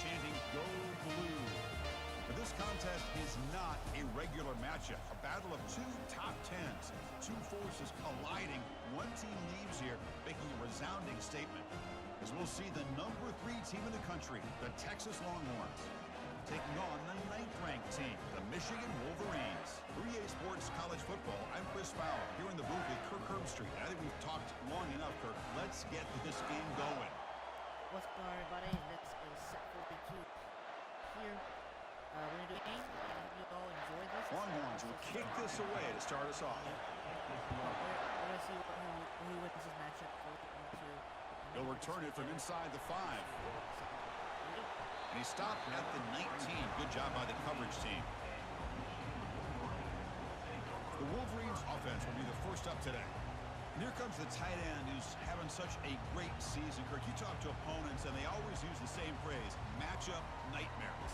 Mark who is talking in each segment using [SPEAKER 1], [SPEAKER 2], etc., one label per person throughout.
[SPEAKER 1] chanting, "Go Blue." But this contest is not a regular matchup. A battle of two top tens. Two forces colliding. One team leaves here making a resounding statement, as we'll see the number 3 team in the country, the Texas Longhorns, taking on the 9th-ranked team, the Michigan Wolverines. For EA Sports College Football, I'm Chris Fowler, here in the booth with Kirk Herbstreit. I think we've talked long enough, Kirk. Let's get this game going.
[SPEAKER 2] What's going on, everybody? This is Set 42 here. We're going to do a game. I hope you all enjoy this.
[SPEAKER 1] Longhorns will kick this away to start us off.
[SPEAKER 2] We're going to see who wins this matchup.
[SPEAKER 1] He'll return it from inside the 5. And he stopped at the 19. Good job by the coverage team. The Wolverines offense will be the first up today. And here comes the tight end who's having such a great season. Kirk, you talk to opponents, and they always use the same phrase, matchup nightmares.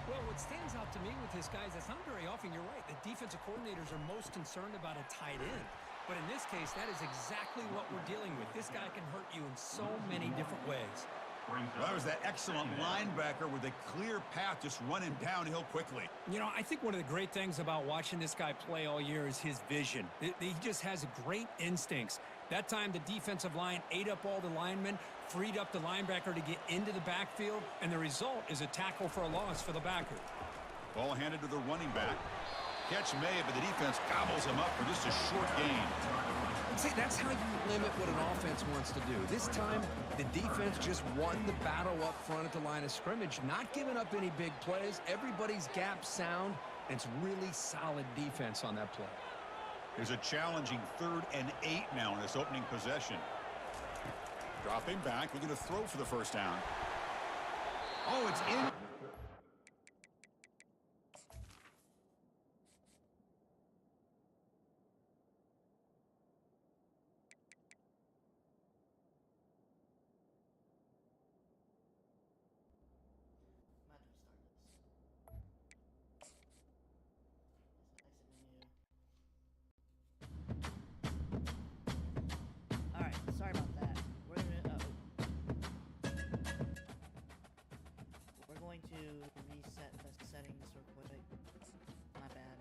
[SPEAKER 3] Well, what stands out to me with this, guys, that's not very often, you're right, the defensive coordinators are most concerned about a tight end. But in this case, that is exactly what we're dealing with. This guy can hurt you in so many different ways.
[SPEAKER 1] Well, that was that excellent linebacker with a clear path just running downhill quickly.
[SPEAKER 3] You know, I think one of the great things about watching this guy play all year is his vision. He just has great instincts. That time, the defensive line ate up all the linemen, freed up the linebacker to get into the backfield, and the result is a tackle for a loss for the backer.
[SPEAKER 1] Ball handed to the running back. Catch made, but the defense gobbles him up for just a short gain.
[SPEAKER 4] See, that's how you limit what an offense wants to do. This time, the defense just won the battle up front at the line of scrimmage, not giving up any big plays. Everybody's gap sound, and it's really solid defense on that play.
[SPEAKER 1] There's a challenging 3rd and 8 now in this opening possession. Dropping back, looking to throw for the first down. Oh, it's in.
[SPEAKER 2] Sorry about that. We're going to reset the settings real quick. My bad.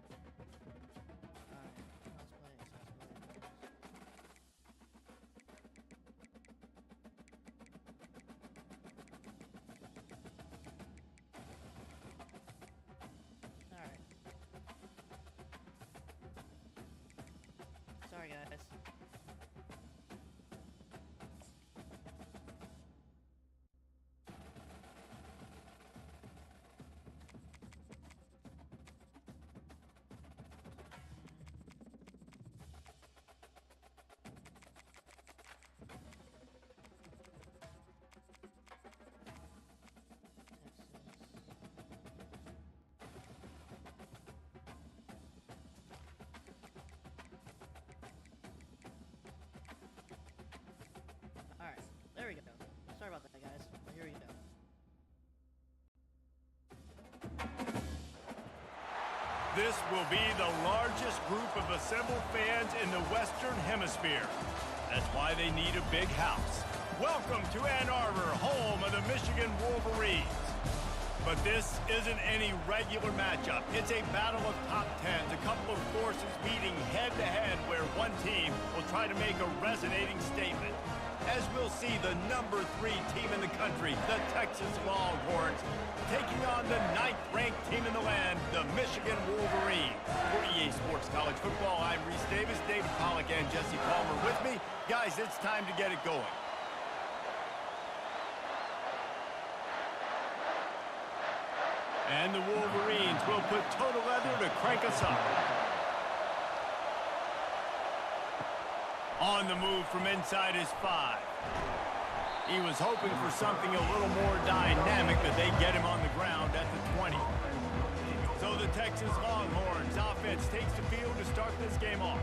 [SPEAKER 2] Alright, let's play. Alright. Sorry, guys. Alright, there we go. Sorry about that, guys. Here we go.
[SPEAKER 5] This will be the largest group of assembled fans in the Western Hemisphere. That's why they need a big house. Welcome to Ann Arbor, home of the Michigan Wolverines. But this isn't any regular matchup. It's a battle of top tens, a couple of forces meeting head-to-head where one team will try to make a resonating statement. As we'll see, the number 3 team in the country, the Texas Longhorns, taking on the 9th-ranked team in the land, the Michigan Wolverines. For EA Sports College Football, I'm Reese Davis, David Pollack, and Jesse Palmer with me. Guys, it's time to get it going. And the Wolverines will put total leather to crank us up. On the move from inside his 5. He was hoping for something a little more dynamic, but they get him on the ground at the 20. So the Texas Longhorns offense takes the field to start this game off.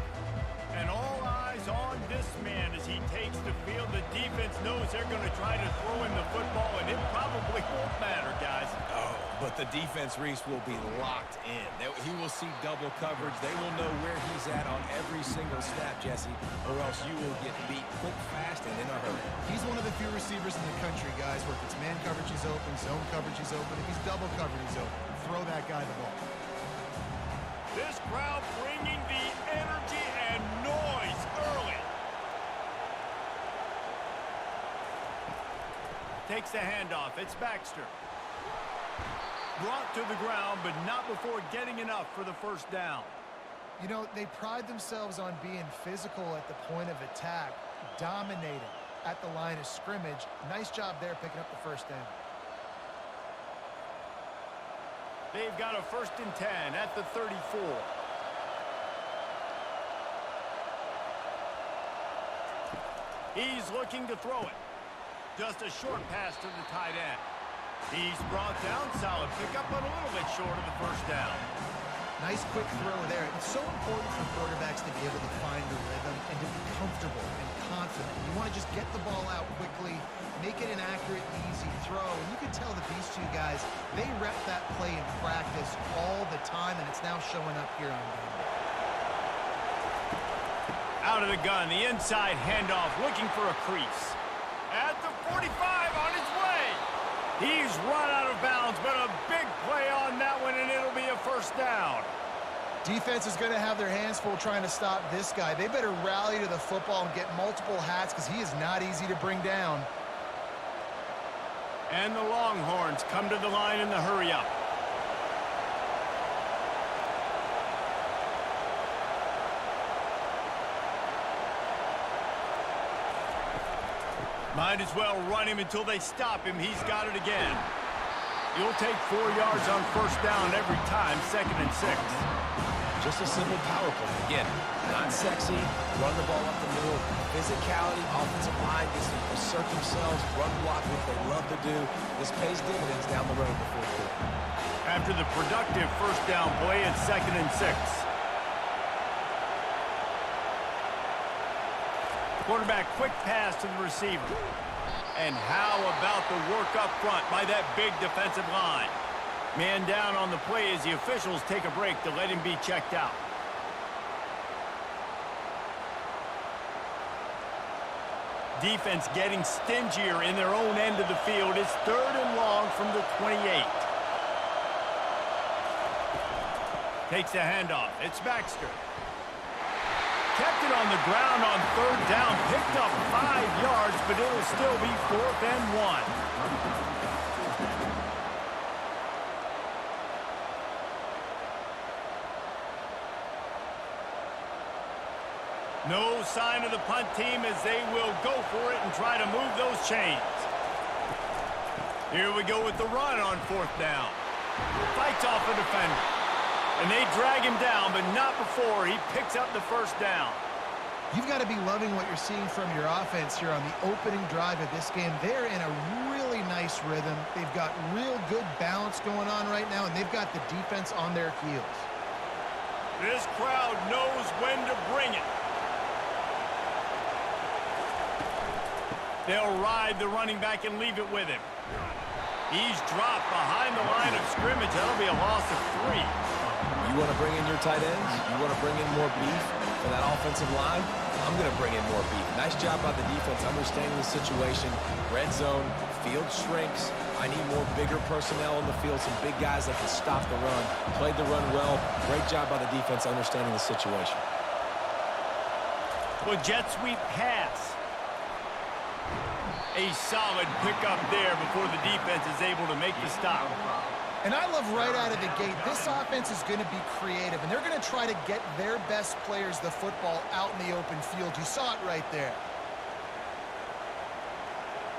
[SPEAKER 5] And all eyes on this man as he takes the field. The defense knows they're going to try to throw him the football, and it probably won't matter, guys.
[SPEAKER 4] Oh, but the defense, Reese, will be locked in. He will see double coverage. They will know where he's at on every single snap, Jesse, or else you will get beat quick, fast, and in a hurry.
[SPEAKER 6] He's one of the few receivers receivers in the country, guys, where if it's man coverage, he's open, zone coverage, he's open. If he's double covered, he's open. Throw that guy the ball.
[SPEAKER 5] This crowd bringing the energy and noise early. Takes the handoff. It's Baxter. Brought to the ground, but not before getting enough for the first down.
[SPEAKER 6] You know, they pride themselves on being physical at the point of attack, dominating at the line of scrimmage. Nice job there picking up the first down.
[SPEAKER 5] They've got a 1st and 10 at the 34. He's looking to throw it. Just a short pass to the tight end. He's brought down. Solid pickup, but a little bit short of the first down.
[SPEAKER 6] Nice quick throw there. It's so important for quarterbacks to be able to find the rhythm and to be comfortable and confident. You want to just get the ball out quickly, make it an accurate, easy throw. And you can tell that these two guys, they rep that play in practice all the time, and it's now showing up here on game day.
[SPEAKER 5] Out of the gun, the inside handoff, looking for a crease. At the 45, on his way. He's run out of bounds, but a big play on that one, and it'll be a first down.
[SPEAKER 6] Defense is going to have their hands full trying to stop this guy. They better rally to the football and get multiple hats because he is not easy to bring down.
[SPEAKER 5] And the Longhorns come to the line in the hurry-up. Might as well run him until they stop him. He's got it again. You'll take 4 yards on first down every time, 2nd and 6.
[SPEAKER 4] Just a simple power play. Again, not sexy, run the ball up the middle, physicality, offensive line gets to assert themselves, run block, what they love to do. This pays dividends down the road in the fourth quarter.
[SPEAKER 5] After the productive first down play, it's 2nd and 6. Quarterback quick pass to the receiver. And how about the work up front by that big defensive line? Man down on the play as the officials take a break to let him be checked out. Defense getting stingier in their own end of the field. It's 3rd and long from the 28. Takes a handoff. It's Baxter. Kept it on the ground on 3rd down. Picked up 5 yards, but it'll still be 4th and 1. No sign of the punt team as they will go for it and try to move those chains. Here we go with the run on 4th down. Fights off a defender. And they drag him down, but not before he picks up the first down.
[SPEAKER 6] You've got to be loving what you're seeing from your offense here on the opening drive of this game. They're in a really nice rhythm. They've got real good balance going on right now, and they've got the defense on their heels.
[SPEAKER 5] This crowd knows when to bring it. They'll ride the running back and leave it with him. He's dropped behind the line of scrimmage. That'll be a loss of 3.
[SPEAKER 4] You want to bring in your tight ends? You want to bring in more beef for that offensive line? I'm going to bring in more beef. Nice job by the defense understanding the situation. Red zone, field shrinks. I need more bigger personnel in the field, some big guys that can stop the run. Played the run well. Great job by the defense understanding the situation.
[SPEAKER 5] Well, jet sweep pass. A solid pickup there before the defense is able to make the stop.
[SPEAKER 6] And I love right out of the gate, this offense is going to be creative, and they're going to try to get their best players the football out in the open field. You saw it right there.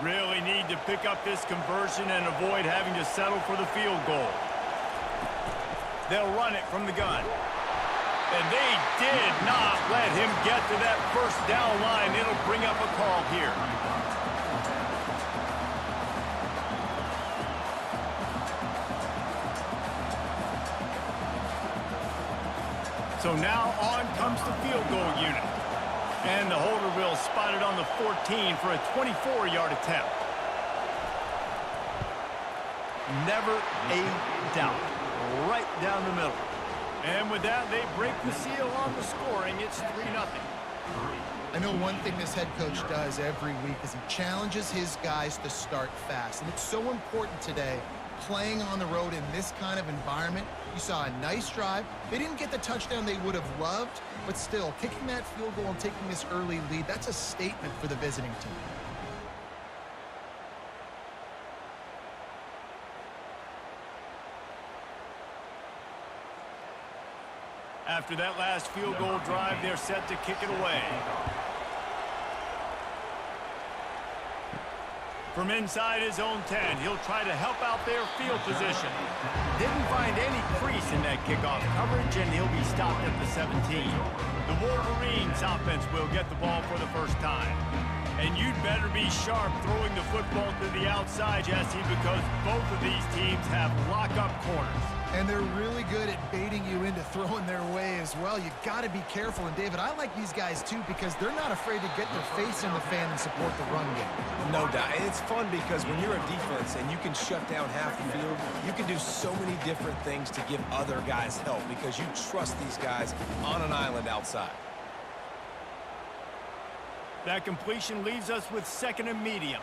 [SPEAKER 5] Really need to pick up this conversion and avoid having to settle for the field goal. They'll run it from the gun. And they did not let him get to that first down line. It'll bring up a call here. So now on comes the field goal unit. And the holder will spot it on the 14 for a 24-yard attempt. Never a doubt. Right down the middle. And with that, they break the seal on the scoring. It's 3-0.
[SPEAKER 6] I know one thing this head coach does every week is he challenges his guys to start fast. And it's so important today, playing on the road in this kind of environment. You saw a nice drive. They didn't get the touchdown they would have loved, but still, kicking that field goal and taking this early lead, that's a statement for the visiting team.
[SPEAKER 5] After that last field goal drive, they're set to kick it away. From inside his own 10, he'll try to help out their field position. Didn't find any crease in that kickoff coverage, and he'll be stopped at the 17. The Wolverines offense will get the ball for the first time. And you'd better be sharp throwing the football to the outside, Jesse, because both of these teams have lock-up corners.
[SPEAKER 6] And they're really good at baiting you into throwing their way as well. You got to be careful. And, David, I like these guys, too, because they're not afraid to get their face in the fan and support the run game.
[SPEAKER 4] No doubt. And it's fun because when you're a defense and you can shut down half the field, you can do so many different things to give other guys help because you trust these guys on an island outside.
[SPEAKER 5] That completion leaves us with 2nd and medium.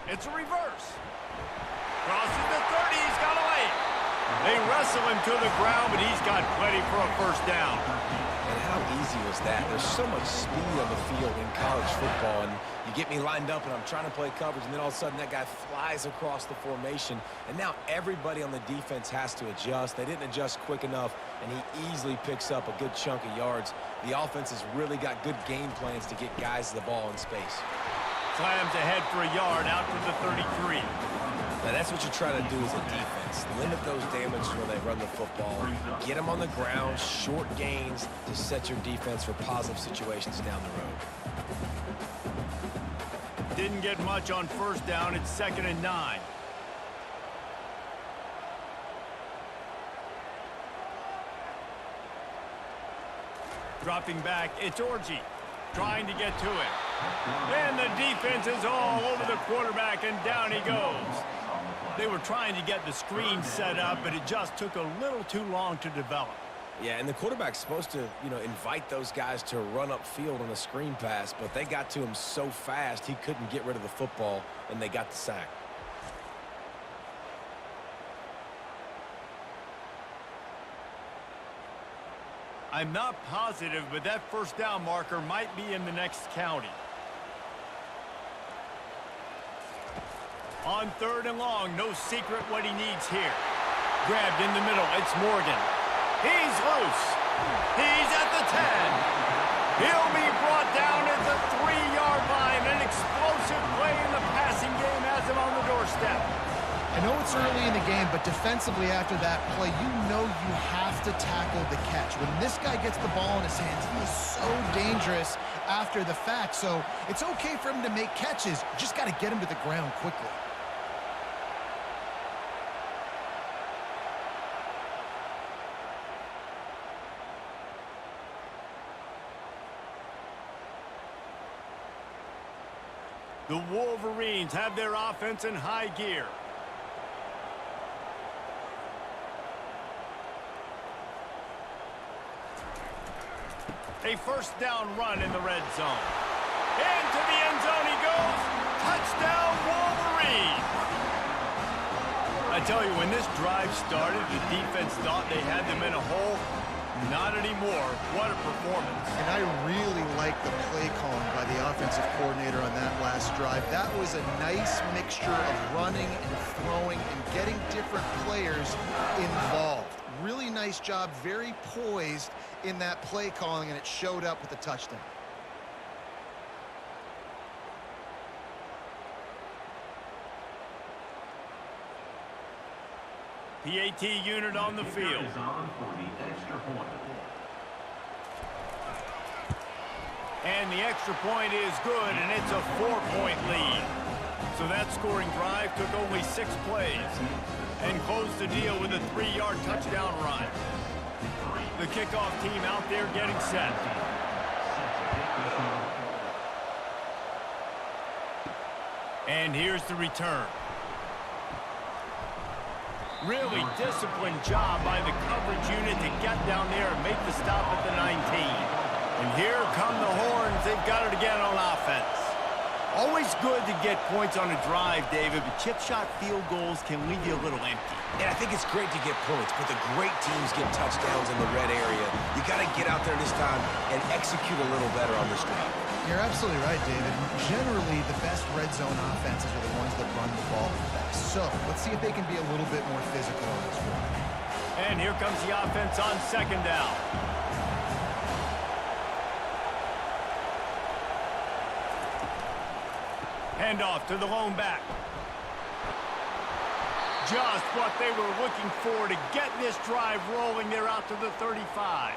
[SPEAKER 5] It's a reverse. Crosses the 30. He's got a lane. They wrestle him to the ground, but he's got plenty for a first down.
[SPEAKER 4] And how easy was that? There's so much speed on the field in college football, and you get me lined up, and I'm trying to play coverage, and then all of a sudden that guy flies across the formation, and now everybody on the defense has to adjust. They didn't adjust quick enough, and he easily picks up a good chunk of yards. The offense has really got good game plans to get guys the ball in space.
[SPEAKER 5] Slams ahead for a yard out to the 33.
[SPEAKER 4] Now that's what you try to do as a defense. Limit those damages when they run the football. Get them on the ground, short gains to set your defense for positive situations down the road.
[SPEAKER 5] Didn't get much on first down. It's 2nd and 9. Dropping back, it's Orji trying to get to it. And the defense is all over the quarterback, and down he goes. They were trying to get the screen set up, but it just took a little too long to develop.
[SPEAKER 4] Yeah, and the quarterback's supposed to, invite those guys to run upfield on a screen pass, but they got to him so fast he couldn't get rid of the football, and they got the sack.
[SPEAKER 5] I'm not positive, but that first down marker might be in the next county. On 3rd and long, no secret what he needs here. Grabbed in the middle, it's Morgan. He's loose. He's at the 10. He'll be brought down at the 3-yard line. An explosive play in the passing game has him on the doorstep.
[SPEAKER 6] I know it's early in the game, but defensively after that play, you know you have to tackle the catch. When this guy gets the ball in his hands, he is so dangerous after the fact. So it's okay for him to make catches. You just got to get him to the ground quickly.
[SPEAKER 5] The Wolverines have their offense in high gear. A first down run in the red zone. Into the end zone he goes. Touchdown, Wolverines. I tell you, when this drive started, the defense thought they had them in a hole. Not anymore. What a performance.
[SPEAKER 6] And I really like the play calling by the offensive coordinator on that last drive. That was a nice mixture of running and throwing and getting different players involved. Really nice job, very poised in that play calling, and it showed up with a touchdown.
[SPEAKER 5] PAT unit on the field. And the extra point is good, and it's a 4-point lead. So that scoring drive took only 6 plays and closed the deal with a 3-yard touchdown run. The kickoff team out there getting set. And here's the return. Really disciplined job by the coverage unit to get down there and make the stop at the 19. And here come the Horns. They've got it again on offense. Always good to get points on a drive, David, but chip shot field goals can leave you a little empty.
[SPEAKER 4] And I think it's great to get points, but the great teams get touchdowns in the red area. You got to get out there this time and execute a little better on this drive.
[SPEAKER 6] You're absolutely right, David. Generally, the best red zone offenses are the ones that run the ball the best. So let's see if they can be a little bit more physical on this one.
[SPEAKER 5] And here comes the offense on second down. Handoff to the lone back. Just what they were looking for to get this drive rolling. They're out to the 35.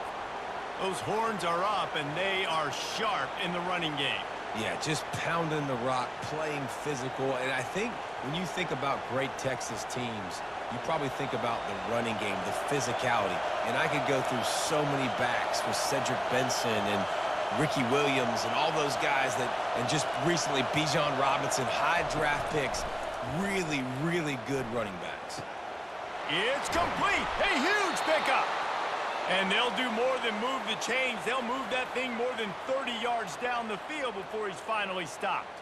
[SPEAKER 5] Those Horns are up, and they are sharp in the running game.
[SPEAKER 4] Yeah, just pounding the rock, playing physical. And I think when you think about great Texas teams, you probably think about the running game, the physicality. And I could go through so many backs with Cedric Benson and Ricky Williams and all those guys that, and just recently Bijan Robinson, high draft picks, really, really good running backs.
[SPEAKER 5] It's complete. A huge pickup. And they'll do more than move the chains. They'll move that thing more than 30 yards down the field before he's finally stopped.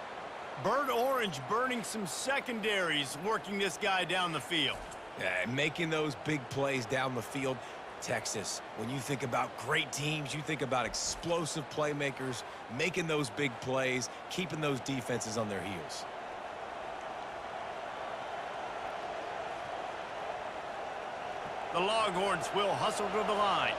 [SPEAKER 5] Burnt Orange burning some secondaries, working this guy down the field.
[SPEAKER 4] Yeah, making those big plays down the field. Texas, when you think about great teams, you think about explosive playmakers, making those big plays, keeping those defenses on their heels.
[SPEAKER 5] The Longhorns will hustle to the line.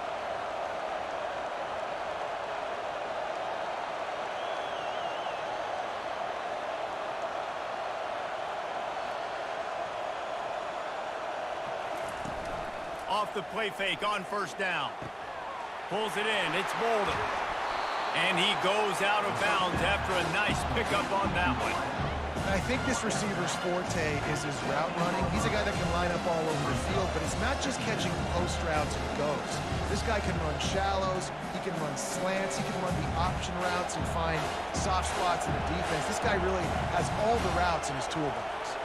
[SPEAKER 5] Off the play fake on first down. Pulls it in. It's Bolden. And he goes out of bounds after a nice pickup on that one.
[SPEAKER 6] I think this receiver's forte is his route running. He's a guy that can line up all over the field, but it's not just catching post routes and goes. This guy can run shallows, he can run slants, he can run the option routes and find soft spots in the defense. This guy really has all the routes in his toolbox.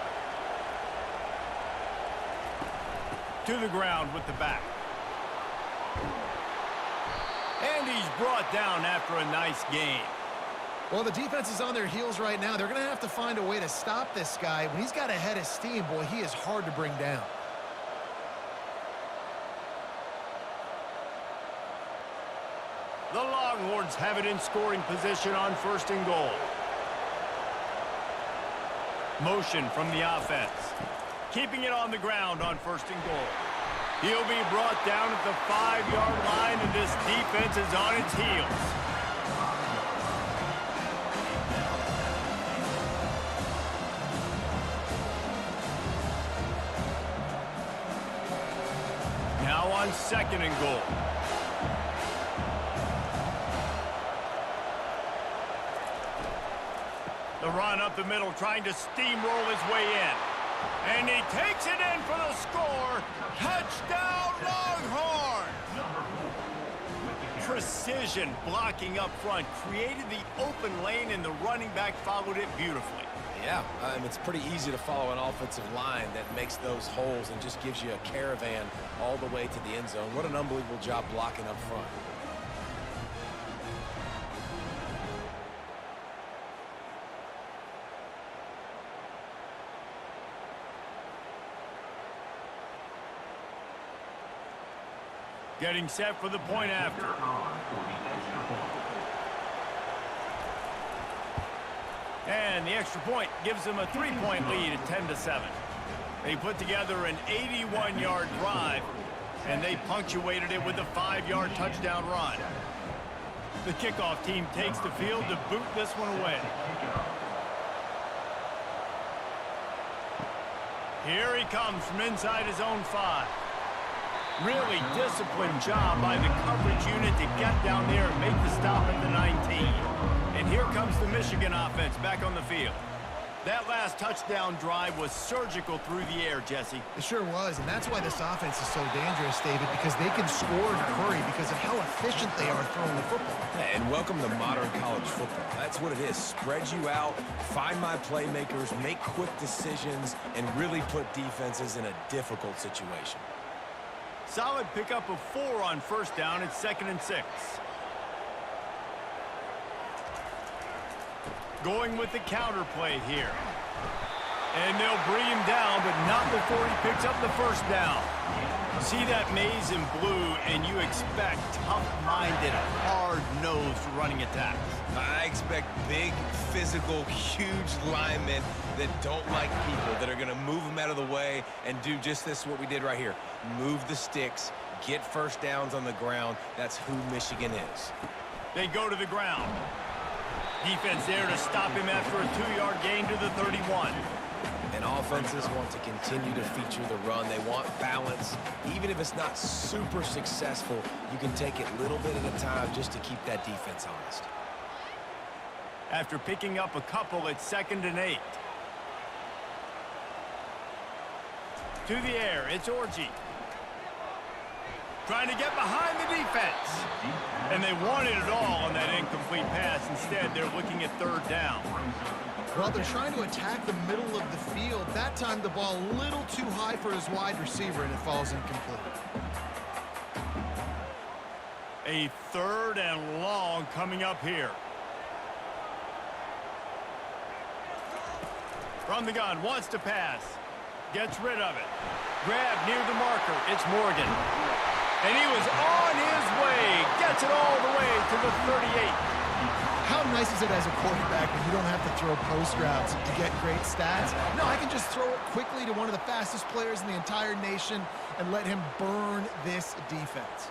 [SPEAKER 5] To the ground with the back. And he's brought down after a nice game.
[SPEAKER 6] Well, the defense is on their heels right now. They're going to have to find a way to stop this guy. When he's got a head of steam, boy, he is hard to bring down.
[SPEAKER 5] The Longhorns have it in scoring position on first and goal. Motion from the offense. Keeping it on the ground on first and goal. He'll be brought down at the 5-yard line, and this defense is on its heels. Now on second and goal. The run up the middle, trying to steamroll his way in. And he takes it in for the score. Touchdown, Longhorns! Precision blocking up front created the open lane, and the running back followed it beautifully.
[SPEAKER 4] Yeah, it's pretty easy to follow an offensive line that makes those holes and just gives you a caravan all the way to the end zone. What an unbelievable job blocking up front.
[SPEAKER 5] Getting set for the point after. And the extra point gives them a 3-point lead at 10-7. They put together an 81-yard drive, and they punctuated it with a 5-yard touchdown run. The kickoff team takes the field to boot this one away. Here he comes from inside his own 5. Really disciplined job by the coverage unit to get down there and make the stop at the 19. And here comes the Michigan offense back on the field. That last touchdown drive was surgical through the air, Jesse.
[SPEAKER 6] It sure was, and that's why this offense is so dangerous, David, because they can score in a hurry because of how efficient they are throwing the football.
[SPEAKER 4] And welcome to modern college football. That's what it is. Spread you out, find my playmakers, make quick decisions, and really put defenses in a difficult situation.
[SPEAKER 5] Solid pickup of 4 on first down. It's 2nd and 6. Going with the counter play here. And they'll bring him down, but not before he picks up the first down. See that maze in blue, and you expect tough-minded, hard-nosed running attacks.
[SPEAKER 7] I expect big, physical, huge linemen that don't like people, that are going to move them out of the way and do just this, what we did right here. Move the sticks, get first downs on the ground. That's who Michigan is.
[SPEAKER 5] They go to the ground. Defense there to stop him after a 2-yard gain to the 31.
[SPEAKER 4] And offenses want to continue to feature the run. They want balance. Even if it's not super successful, you can take it little bit at a time just to keep that defense honest.
[SPEAKER 5] After picking up a couple, it's 2nd and 8. To the air, it's Orji. Trying to get behind the defense. And they wanted it all on that incomplete pass. Instead, they're looking at 3rd down.
[SPEAKER 6] Well, they're trying to attack the middle of the field. That time, the ball a little too high for his wide receiver, and it falls incomplete.
[SPEAKER 5] A 3rd and long coming up here. From the gun, wants to pass. Gets rid of it. Grab near the marker. It's Morgan. And he was on his way. Gets it all the way to the 38.
[SPEAKER 6] How nice is it as a quarterback when you don't have to throw post routes to get great stats? No, I can just throw it quickly to one of the fastest players in the entire nation and let him burn this defense.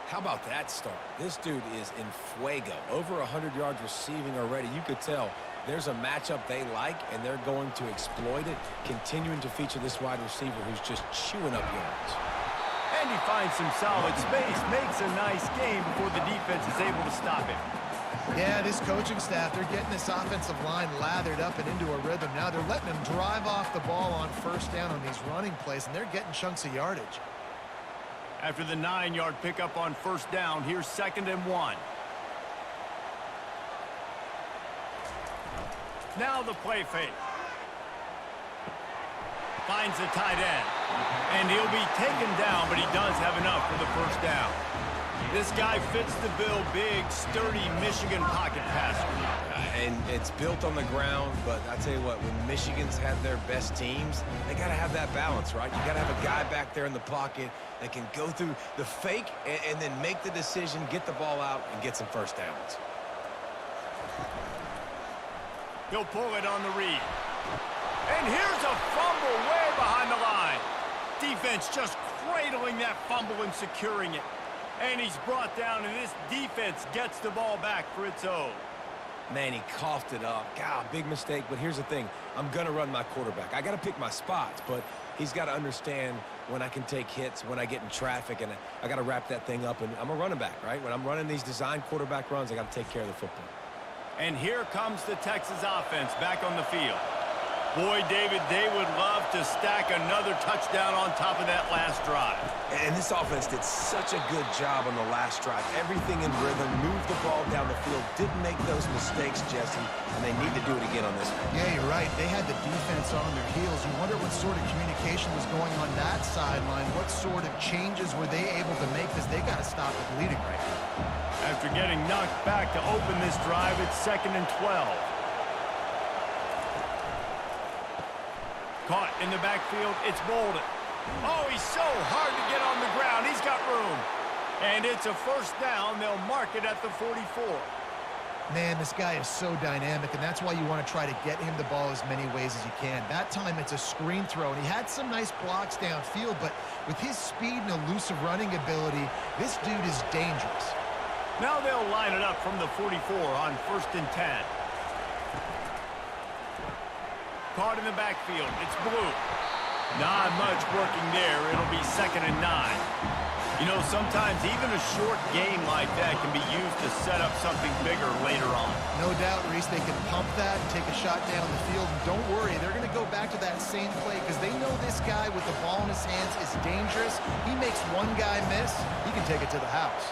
[SPEAKER 4] How about that start? This dude is in fuego. Over 100 yards receiving already. You could tell there's a matchup they like, and they're going to exploit it, continuing to feature this wide receiver who's just chewing up yards.
[SPEAKER 5] And he finds some solid space, makes a nice game before the defense is able to stop him.
[SPEAKER 6] Yeah, this coaching staff, they're getting this offensive line lathered up and into a rhythm. Now they're letting them drive off the ball on first down on these running plays, and they're getting chunks of yardage.
[SPEAKER 5] After the 9-yard pickup on first down, here's 2nd and 1. Now the play fake. Finds the tight end. And he'll be taken down, but he does have enough for the first down. This guy fits the bill, big, sturdy Michigan pocket passer.
[SPEAKER 4] And it's built on the ground, but I tell you what, when Michigan's had their best teams, they got to have that balance, right? You got to have a guy back there in the pocket that can go through the fake and then make the decision, get the ball out, and get some first downs.
[SPEAKER 5] He'll pull it on the read. And here's a fumble way behind the line. Defense just cradling that fumble and securing it. And he's brought down, and this defense gets the ball back for its own.
[SPEAKER 4] Man, he coughed it up. God, big mistake, but here's the thing. I'm going to run my quarterback. I got to pick my spots, but he's got to understand when I can take hits, when I get in traffic, and I got to wrap that thing up. And I'm a running back, right? When I'm running these design quarterback runs, I got to take care of the football.
[SPEAKER 5] And here comes the Texas offense back on the field. Boy, David, they would love to stack another touchdown on top of that last drive.
[SPEAKER 4] And this offense did such a good job on the last drive. Everything in rhythm, moved the ball down the field, didn't make those mistakes, Jesse, and they need to do it again on this one.
[SPEAKER 6] Yeah, you're right. They had the defense on their heels. You wonder what sort of communication was going on that sideline. What sort of changes were they able to make, because they got to stop the bleeding right now.
[SPEAKER 5] After getting knocked back to open this drive, it's 2nd and 12. Caught in the backfield, it's Bolden. Oh, he's so hard to get on the ground. He's got room. And it's a first down. They'll mark it at the 44.
[SPEAKER 6] Man, this guy is so dynamic, and that's why you want to try to get him the ball as many ways as you can. That time, it's a screen throw, and he had some nice blocks downfield, but with his speed and elusive running ability, this dude is dangerous.
[SPEAKER 5] Now they'll line it up from the 44 on 1st and 10. Caught in the backfield. It's Blue. Not much working there. It'll be 2nd and 9. You know, sometimes even a short game like that can be used to set up something bigger later on.
[SPEAKER 6] No doubt, Reese, they can pump that and take a shot down the field. And don't worry, they're going to go back to that same play because they know this guy with the ball in his hands is dangerous. He makes one guy miss, he can take it to the house.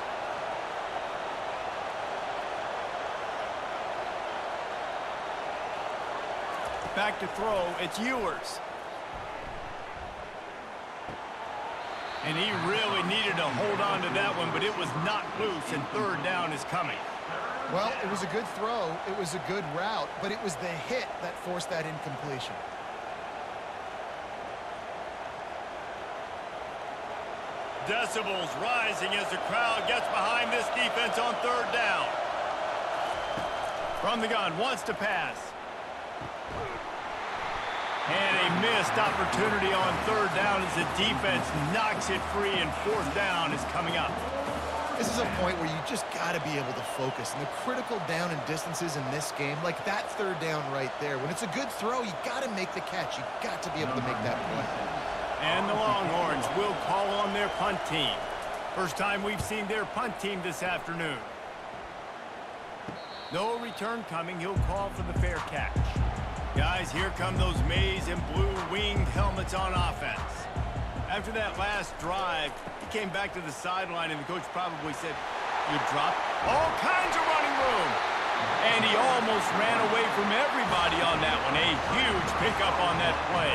[SPEAKER 5] Back to throw, it's Ewers. And he really needed to hold on to that one, but it was not loose, and third down is coming.
[SPEAKER 6] Well, it was a good throw, it was a good route, but it was the hit that forced that incompletion.
[SPEAKER 5] Decibels rising as the crowd gets behind this defense on third down. From the gun, wants to pass. And a missed opportunity on third down as the defense knocks it free, and fourth down is coming up.
[SPEAKER 6] This is a point where you just got to be able to focus. And the critical down and distances in this game, like that third down right there, when it's a good throw, you got to make the catch. You got to be able to make that play.
[SPEAKER 5] And the Longhorns will call on their punt team. First time we've seen their punt team this afternoon. No return coming. He'll call for the fair catch. Guys, here come those maize and blue winged helmets on offense. After that last drive, he came back to the sideline, and the coach probably said, "You dropped all kinds of running room." And he almost ran away from everybody on that one. A huge pickup on that play.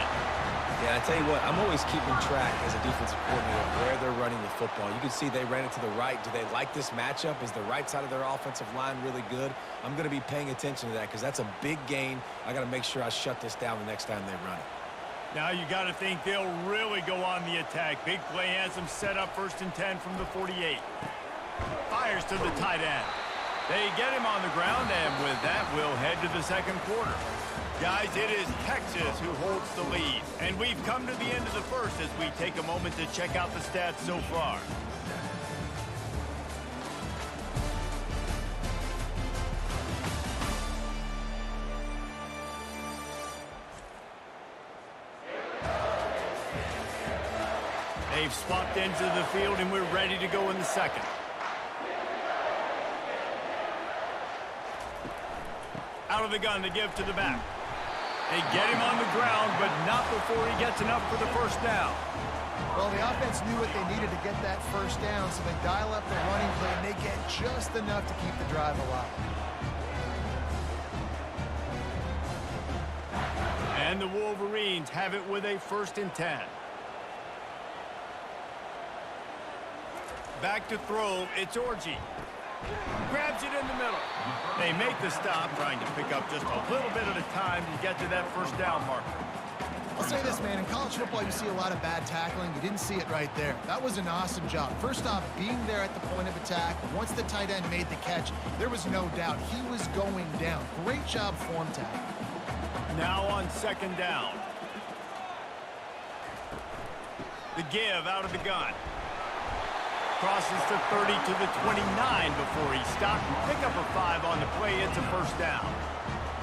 [SPEAKER 7] Yeah, I tell you what, I'm always keeping track as a defensive coordinator of where they're running the football. You can see they ran it to the right. Do they like this matchup? Is the right side of their offensive line really good? I'm going to be paying attention to that because that's a big gain. I got to make sure I shut this down the next time they run it.
[SPEAKER 5] Now you got to think they'll really go on the attack. Big play has them set up 1st and 10 from the 48. Fires to the tight end. They get him on the ground, and with that, we'll head to the second quarter. Guys, it is Texas who holds the lead. And we've come to the end of the first as we take a moment to check out the stats so far. They've swapped into the field, and we're ready to go in the second. Out of the gun to give to the back. They get him on the ground, but not before he gets enough for the first down.
[SPEAKER 6] Well, the offense knew what they needed to get that first down, so they dial up their running play, and they get just enough to keep the drive alive.
[SPEAKER 5] And the Wolverines have it with a 1st and 10. Back to throw, it's Orji. Grabs it in the middle. They make the stop, trying to pick up just a little bit at a time to get to that first down marker.
[SPEAKER 6] I'll say this, man. In college football, you see a lot of bad tackling. You didn't see it right there. That was an awesome job. First off, being there at the point of attack. Once the tight end made the catch, there was no doubt he was going down. Great job form tackle.
[SPEAKER 5] Now on 2nd down. The give out of the gun. Crosses to 30 to the 29 before he stopped. Pick up a 5 on the play. It's a 1st down.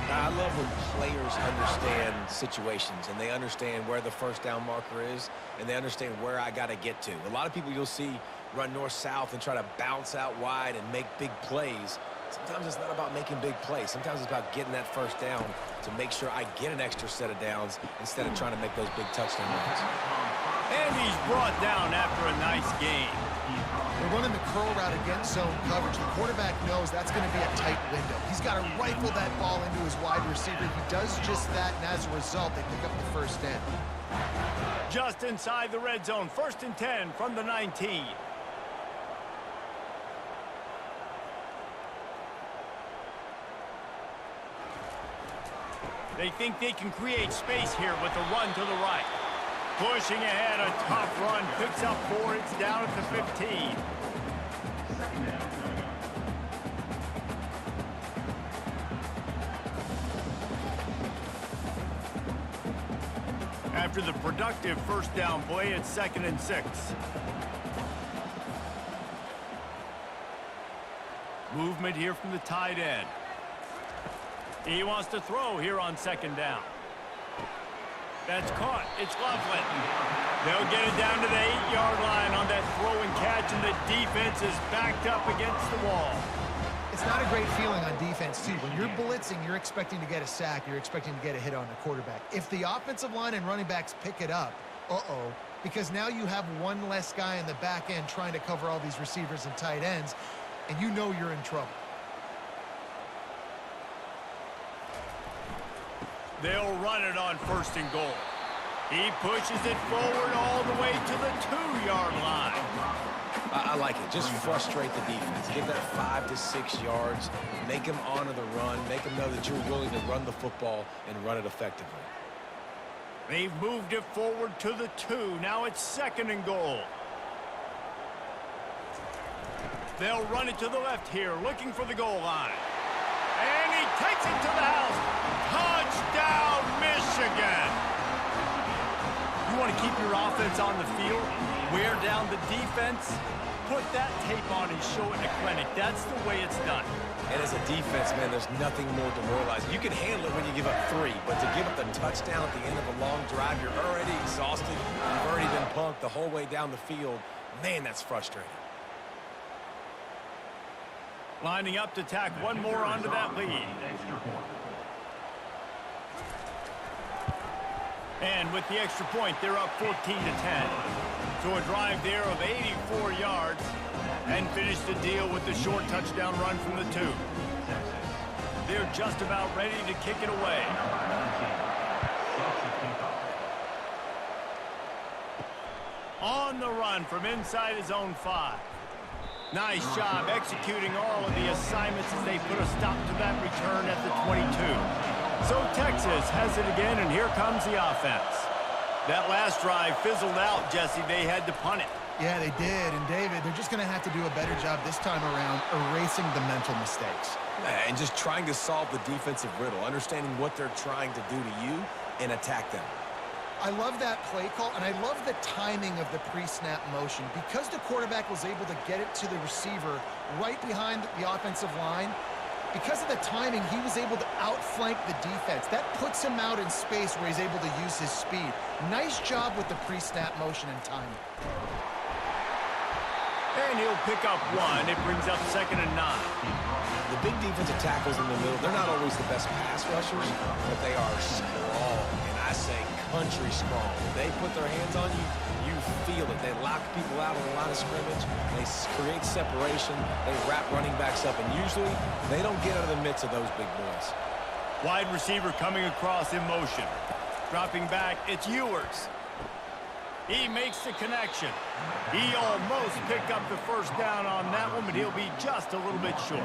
[SPEAKER 7] Now, I love when players understand situations and they understand where the first down marker is and they understand where I got to get to. A lot of people you'll see run north-south and try to bounce out wide and make big plays. Sometimes it's not about making big plays. Sometimes it's about getting that first down to make sure I get an extra set of downs instead of trying to make those big touchdown runs.
[SPEAKER 5] And he's brought down after a nice game.
[SPEAKER 6] They're running the curl route against zone coverage. The quarterback knows that's going to be a tight window. He's got to rifle that ball into his wide receiver. He does just that, and as a result, they pick up the first down.
[SPEAKER 5] Just inside the red zone. 1st and 10 from the 19. They think they can create space here with the run to the right. Pushing ahead, a tough run, picks up 4, it's down at the 15. After the productive first down play, it's 2nd and 6. Movement here from the tight end. He wants to throw here on 2nd down. That's caught. It's Loveland. They'll get it down to the 8-yard line on that throw and catch, and the defense is backed up against the wall.
[SPEAKER 6] It's not a great feeling on defense, too. When you're blitzing, you're expecting to get a sack. You're expecting to get a hit on the quarterback. If the offensive line and running backs pick it up, because now you have one less guy in the back end trying to cover all these receivers and tight ends, and you know you're in trouble.
[SPEAKER 5] They'll run it on 1st and goal. He pushes it forward all the way to the 2-yard line.
[SPEAKER 7] I like it. Just frustrate the defense. Give that 5 to 6 yards. Make them honor the run. Make them know that you're willing to run the football and run it effectively.
[SPEAKER 5] They've moved it forward to the 2. Now it's 2nd and goal. They'll run it to the left here, looking for the goal line. And he takes it to the house. Touchdown, Michigan! You want to keep your offense on the field, wear down the defense, put that tape on and show it in a clinic. That's the way it's done.
[SPEAKER 7] And as a defense, man, there's nothing more demoralizing. You can handle it when you give up 3, but to give up the touchdown at the end of a long drive, you're already exhausted. You've already been punked the whole way down the field. Man, that's frustrating.
[SPEAKER 5] Lining up to tack one more onto that lead. And with the extra point, they're up 14 to 10. So a drive there of 84 yards and finish the deal with the short touchdown run from the 2. They're just about ready to kick it away. On the run from inside his own 5. Nice job executing all of the assignments as they put a stop to that return at the 22. So Texas has it again, and here comes the offense. That last drive fizzled out, Jesse. They had to punt it.
[SPEAKER 6] Yeah, they did. And, David, they're just going to have to do a better job this time around erasing the mental mistakes.
[SPEAKER 7] And just trying to solve the defensive riddle, understanding what they're trying to do to you and attack them.
[SPEAKER 6] I love that play call, and I love the timing of the pre-snap motion. Because the quarterback was able to get it to the receiver right behind the offensive line, because of the timing, he was able to outflank the defense. That puts him out in space where he's able to use his speed. Nice job with the pre-snap motion and timing.
[SPEAKER 5] And he'll pick up 1. It brings up 2nd and 9.
[SPEAKER 7] The big defensive tackles in the middle, they're not always the best pass rushers, but they are strong. And I say country strong. When they put their hands on you, you feel it. They lock people out on the line of scrimmage. They create separation. They wrap running backs up. And usually, they don't get out of the midst of those big boys.
[SPEAKER 5] Wide receiver coming across in motion. Dropping back, it's Ewers. He makes the connection. He almost picked up the first down on that one, but he'll be just a little bit short.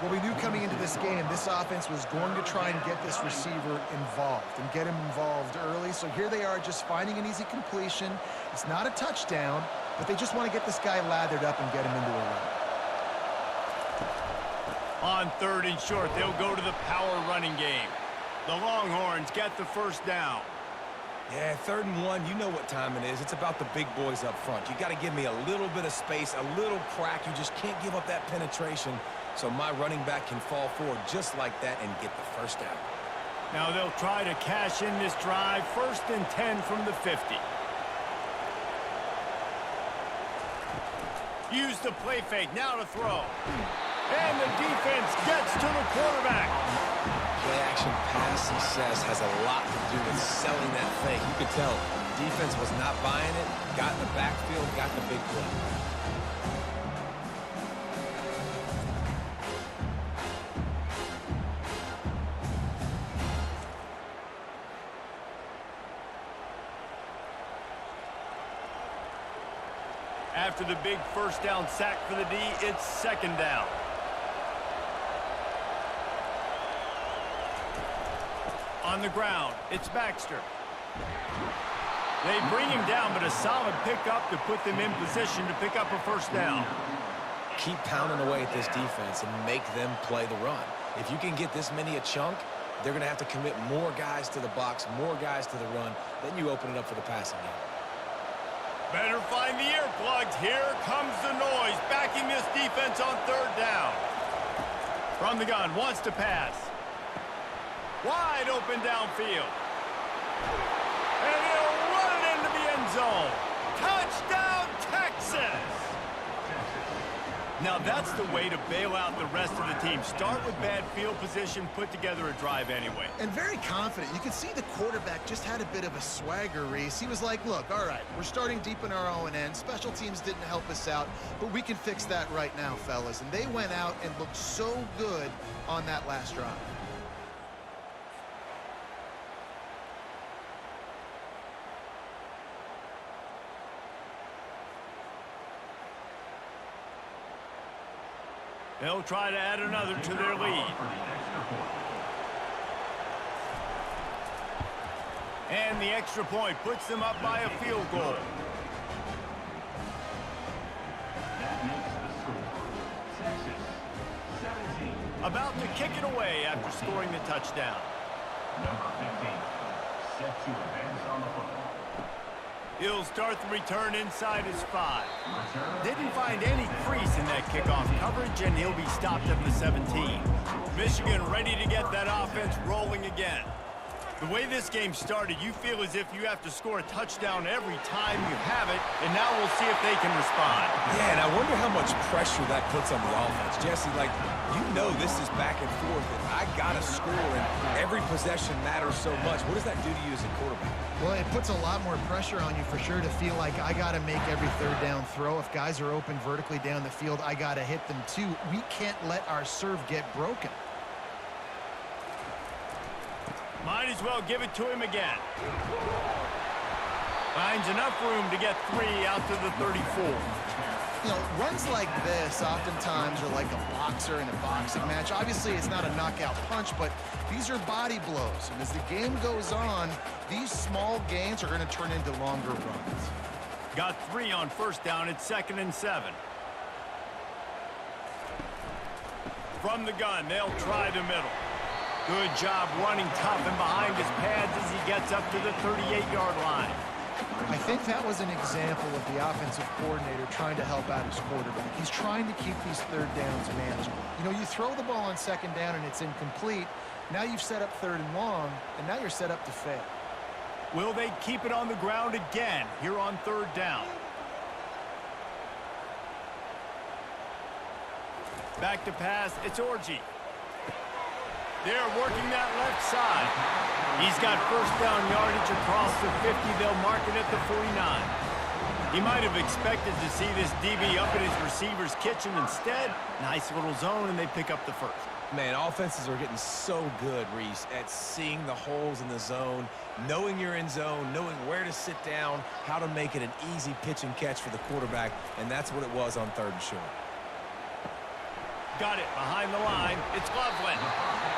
[SPEAKER 6] Well, we knew coming into this game, this offense was going to try and get this receiver involved and get him involved early. So here they are just finding an easy completion. It's not a touchdown, but they just want to get this guy lathered up and get him into a run.
[SPEAKER 5] On 3rd and short, they'll go to the power running game. The Longhorns get the first down.
[SPEAKER 7] Yeah, 3rd and 1, you know what time it is. It's about the big boys up front. You got to give me a little bit of space, a little crack. You just can't give up that penetration. So my running back can fall forward just like that and get the first down.
[SPEAKER 5] Now they'll try to cash in this drive. 1st and 10 from the 50. Use the play fake. Now to throw. And the defense gets to the quarterback.
[SPEAKER 7] Play-action pass success has a lot to do with selling that fake. You could tell defense was not buying it, got in the backfield, got the big play.
[SPEAKER 5] After the big first down sack for the D, it's 2nd down. On the ground, it's Baxter. They bring him down, but a solid pickup to put them in position to pick up a first down.
[SPEAKER 7] Keep pounding away at this defense and make them play the run. If you can get this many a chunk, they're going to have to commit more guys to the box, more guys to the run. Then you open it up for the passing game.
[SPEAKER 5] Better find the earplugs. Here comes the noise, backing this defense on 3rd down. From the gun, wants to pass. Wide open downfield. And he'll run it into the end zone. Touchdown, Texas! Now that's the way to bail out the rest of the team. Start with bad field position, put together a drive anyway.
[SPEAKER 6] And very confident. You can see the quarterback just had a bit of a swagger, Reese. He was like, look, all right, we're starting deep in our own end. Special teams didn't help us out, but we can fix that right now, fellas. And they went out and looked so good on that last drive.
[SPEAKER 5] They'll try to add another to their lead. And the extra point puts them up by a field goal. About to kick it away after scoring the touchdown.
[SPEAKER 8] Number 15, set to advance on the football.
[SPEAKER 5] He'll start the return inside his 5. Didn't find any crease in that kickoff coverage, and he'll be stopped at the 17. Michigan ready to get that offense rolling again. The way this game started, you feel as if you have to score a touchdown every time you have it, and now we'll see if they can respond.
[SPEAKER 7] Yeah, and I wonder how much pressure that puts on the offense. Jesse, like, you know this is back and forth, and I got to score, and every possession matters so much. What does that do to you as a quarterback?
[SPEAKER 6] Well, it puts a lot more pressure on you for sure to feel like I got to make every third down throw. If guys are open vertically down the field, I got to hit them too. We can't let our serve get broken.
[SPEAKER 5] Might as well give it to him again. Finds enough room to get 3 out to the 34.
[SPEAKER 6] You know, runs like this oftentimes are like a boxer in a boxing match. Obviously, it's not a knockout punch, but these are body blows. And as the game goes on, these small gains are going to turn into longer runs.
[SPEAKER 5] Got 3 on first down. It's 2nd and 7. From the gun, they'll try the middle. Good job running tough and behind his pads as he gets up to the 38-yard line.
[SPEAKER 6] I think that was an example of the offensive coordinator trying to help out his quarterback. He's trying to keep these third downs manageable. You know, you throw the ball on second down and it's incomplete. Now you've set up third and long, and now you're set up to fail.
[SPEAKER 5] Will they keep it on the ground again here on third down? Back to pass, it's Orji. They're working that left side. He's got first down yardage across the 50. They'll mark it at the 49. He might have expected to see this DB up in his receiver's kitchen. Instead, nice little zone, and they pick up the first.
[SPEAKER 7] Man, offenses are getting so good, Reese, at seeing the holes in the zone, knowing you're in zone, knowing where to sit down, how to make it an easy pitch and catch for the quarterback, and that's what it was on third and short.
[SPEAKER 5] Got it behind the line. It's Loveland.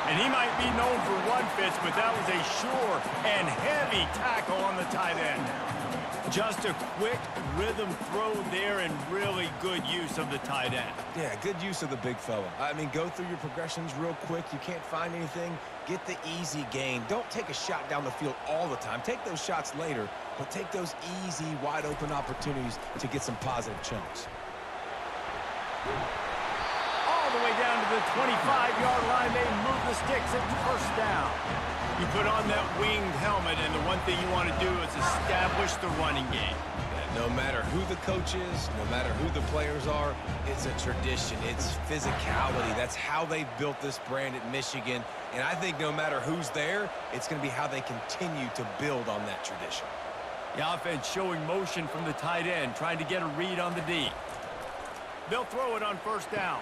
[SPEAKER 5] And he might be known for one fits, but that was a sure and heavy tackle on the tight end. Just a quick rhythm throw there and really good use of the tight end.
[SPEAKER 7] Yeah, good use of the big fella. I mean, go through your progressions real quick. You can't find anything. Get the easy gain. Don't take a shot down the field all the time. Take those shots later, but take those easy, wide-open opportunities to get some positive chunks.
[SPEAKER 5] All the way down to the 25-yard line, they move the sticks at first down. You put on that winged helmet, and the one thing you want to do is establish the running game.
[SPEAKER 7] No matter who the coach is, no matter who the players are, it's a tradition. It's physicality. That's how they built this brand at Michigan. And I think no matter who's there, it's going to be how they continue to build on that tradition.
[SPEAKER 5] The offense showing motion from the tight end, trying to get a read on the D. They'll throw it on first down.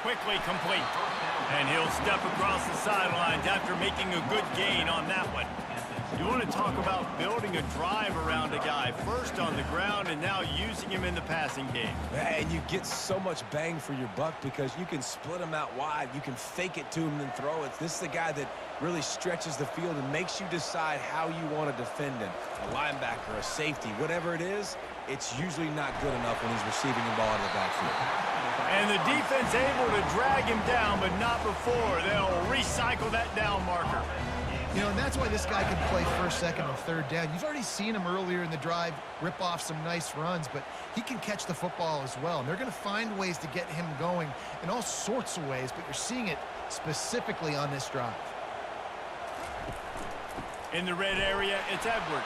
[SPEAKER 5] Quickly complete. And he'll step across the sidelines after making a good gain on that one. You want to talk about building a drive around a guy, first on the ground and now using him in the passing game.
[SPEAKER 7] And you get so much bang for your buck because you can split him out wide. You can fake it to him and throw it. This is the guy that really stretches the field and makes you decide how you want to defend him. A linebacker, a safety, whatever it is, it's usually not good enough when he's receiving the ball out of the backfield.
[SPEAKER 5] And the defense able to drag him down, but not before. They'll recycle that down marker.
[SPEAKER 6] You know, and that's why this guy can play first, second, and third down. You've already seen him earlier in the drive rip off some nice runs, but he can catch the football as well. And they're going to find ways to get him going in all sorts of ways, but you're seeing it specifically on this drive.
[SPEAKER 5] In the red area, it's Edwards.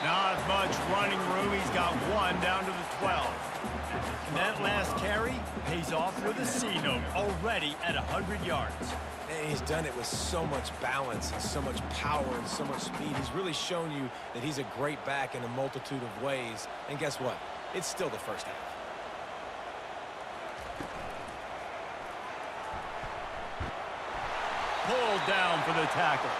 [SPEAKER 5] Not much running room. He's got one down to the 12. And that last carry pays off with a C note, already at 100 yards.
[SPEAKER 7] And he's done it with so much balance and so much power and so much speed. He's really shown you that he's a great back in a multitude of ways. And guess what? It's still the first half.
[SPEAKER 5] Pulled down for the tackle.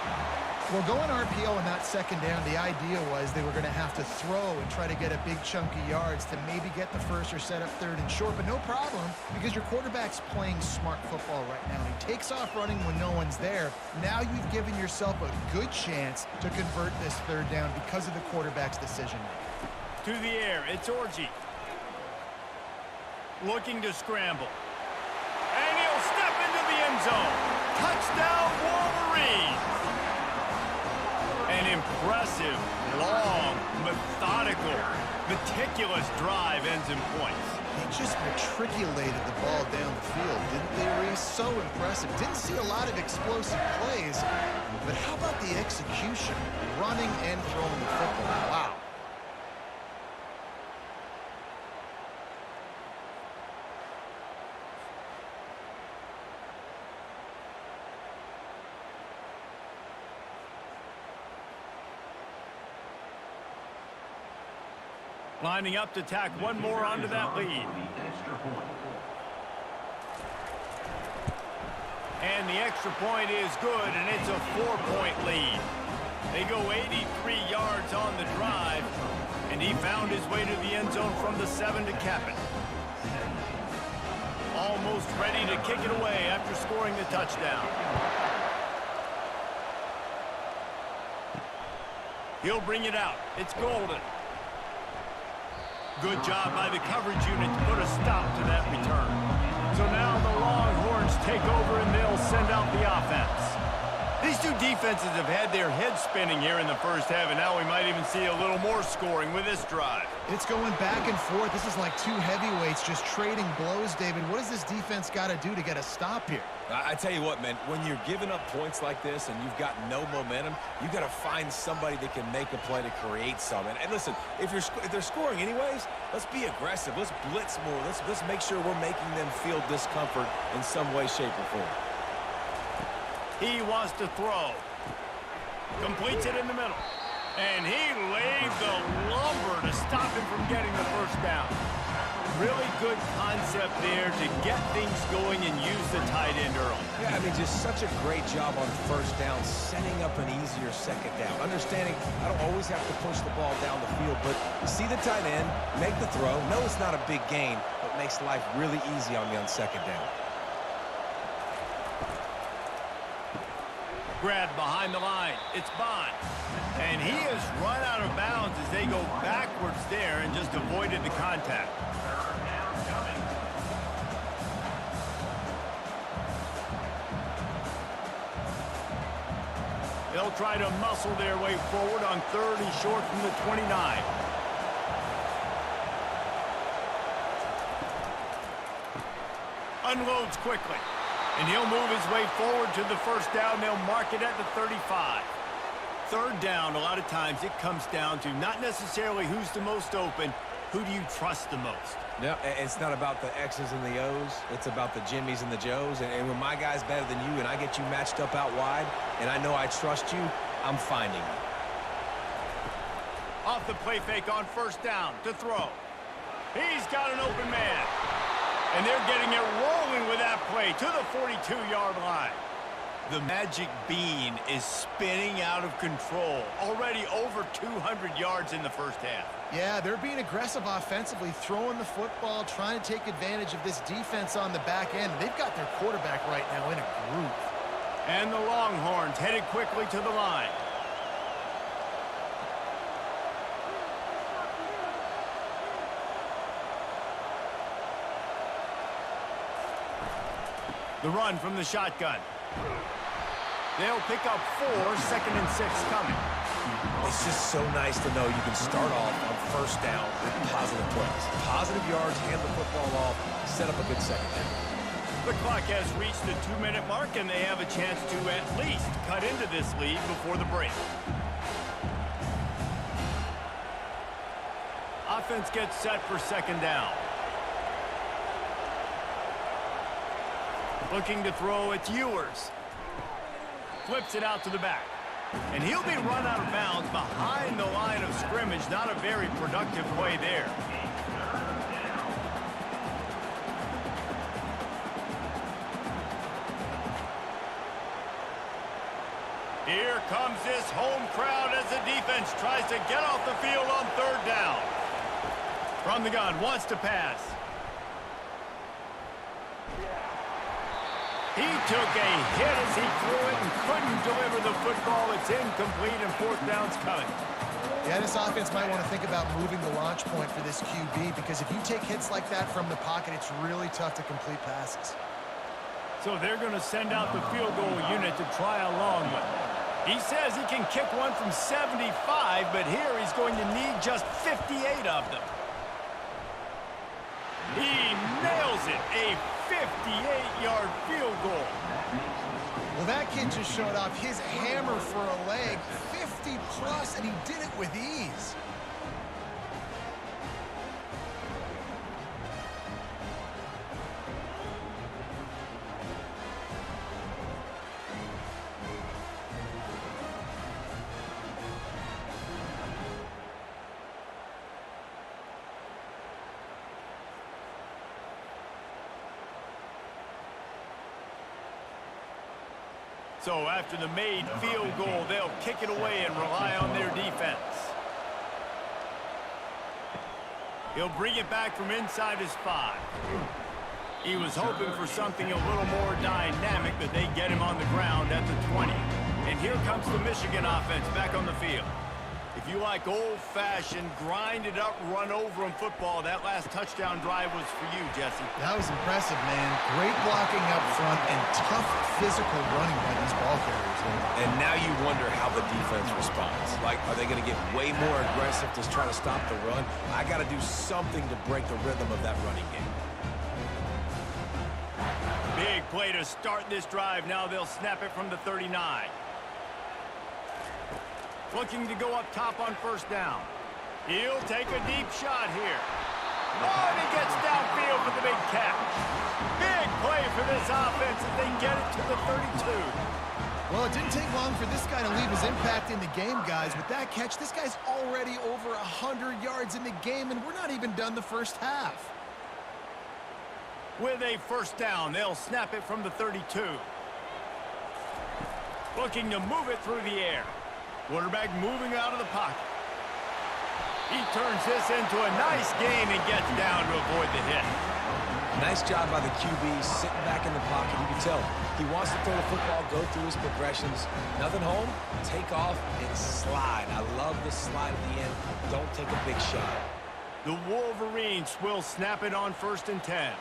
[SPEAKER 6] Well, going RPO on that second down, the idea was they were going to have to throw and try to get a big chunk of yards to maybe get the first or set up third and short, but no problem because your quarterback's playing smart football right now. He takes off running when no one's there. Now you've given yourself a good chance to convert this third down because of the quarterback's decision.
[SPEAKER 5] To the air, it's Orji. Looking to scramble. And he'll step into the end zone. Touchdown, Wolverines! An impressive, long, methodical, meticulous drive ends in points.
[SPEAKER 6] They just matriculated the ball down the field, didn't they, Reese? So impressive. Didn't see a lot of explosive plays, but how about the execution? Running and throwing the football. Wow.
[SPEAKER 5] Lining up to tack one more onto that lead. And the extra point is good, and it's a 4-point lead. They go 83 yards on the drive, and he found his way to the end zone from the 7 to cap it. Almost ready to kick it away after scoring the touchdown. He'll bring it out. It's Golden. Good job by the coverage unit to put a stop to that return. So now the Longhorns take over and they'll send out the offense. These two defenses have had their heads spinning here in the first half, and now we might even see a little more scoring with this drive.
[SPEAKER 6] It's going back and forth. This is like two heavyweights just trading blows, David. What does this defense got to do to get a stop here?
[SPEAKER 7] I tell you what, man, when you're giving up points like this and you've got no momentum, you got to find somebody that can make a play to create some. And listen, if they're scoring anyways, let's be aggressive. Let's blitz more. Let's make sure we're making them feel discomfort in some way, shape, or form.
[SPEAKER 5] He wants to throw. Completes it in the middle. And he laid the lumber to stop him from getting the first down. Really good concept there to get things going and use the tight end early.
[SPEAKER 7] Yeah, I mean, just such a great job on first down, setting up an easier second down. Understanding I don't always have to push the ball down the field, but see the tight end, make the throw. No, it's not a big gain, but makes life really easy on me on second down.
[SPEAKER 5] Grab behind the line. It's Bond. And he has run out of bounds as they go backwards there and just avoided the contact. They'll try to muscle their way forward on 3rd and short from the 29. Unloads quickly. And he'll move his way forward to the first down. They'll mark it at the 35. 3rd down, a lot of times it comes down to not necessarily who's the most open, who do you trust the most?
[SPEAKER 7] No, it's not about the X's and the O's. It's about the Jimmys and the Joes. And when my guy's better than you and I get you matched up out wide and I know I trust you, I'm finding you.
[SPEAKER 5] Off the play fake on first down to throw. He's got an open man. And they're getting it rolling with that play to the 42-yard line. The magic bean is spinning out of control. Already over 200 yards in the first half.
[SPEAKER 6] Yeah, they're being aggressive offensively, throwing the football, trying to take advantage of this defense on the back end. They've got their quarterback right now in a groove.
[SPEAKER 5] And the Longhorns headed quickly to the line. The run from the shotgun. They'll pick up 4, 2nd and 6 coming.
[SPEAKER 7] It's just so nice to know you can start off on first down with positive plays. Positive yards, hand the football off, set up a good second down.
[SPEAKER 5] The clock has reached the 2-minute mark, and they have a chance to at least cut into this lead before the break. offense gets set for second down. Looking to throw, it's Ewers. Flips it out to the back. And he'll be run out of bounds behind the line of scrimmage. Not a very productive play there. Here comes this home crowd as the defense tries to get off the field on third down. From the gun, wants to pass. He took a hit as he threw it and couldn't deliver the football. It's incomplete and fourth down's coming.
[SPEAKER 6] Yeah, this offense might want to think about moving the launch point for this QB because if you take hits like that from the pocket, it's really tough to complete passes.
[SPEAKER 5] So they're going to send out the field goal unit to try a long one. He says he can kick one from 75, but here he's going to need just 58 of them. He nails it, a 58-yard field goal.
[SPEAKER 6] Well, that kid just showed off his hammer for a leg, 50-plus, and he did it with ease.
[SPEAKER 5] So after the made field goal, they'll kick it away and rely on their defense. He'll bring it back from inside his 5. He was hoping for something a little more dynamic, but they get him on the ground at the 20. And here comes the Michigan offense back on the field. If you like old-fashioned, grind-it-up, run-over-'em football, that last touchdown drive was for you, Jesse.
[SPEAKER 6] That was impressive, man. Great blocking up front and tough physical running by these ball carriers.
[SPEAKER 7] And now you wonder how the defense responds. Like, are they going to get way more aggressive to try to stop the run? I got to do something to break the rhythm of that running game.
[SPEAKER 5] Big play to start this drive. Now they'll snap it from the 39. Looking to go up top on first down. He'll take a deep shot here. Oh, and he gets downfield for the big catch. Big play for this offense as they get it to the 32.
[SPEAKER 6] Well, it didn't take long for this guy to leave his impact in the game, guys. With that catch, this guy's already over 100 yards in the game, and we're not even done the first half.
[SPEAKER 5] With a first down, they'll snap it from the 32. Looking to move it through the air. Quarterback moving out of the pocket. He turns this into a nice gain and gets down to avoid the hit.
[SPEAKER 7] Nice job by the QB sitting back in the pocket. You can tell he wants to throw the football, go through his progressions. Nothing home, take off, and slide. I love the slide at the end. Don't take a big shot.
[SPEAKER 5] The Wolverines will snap it on first and 10.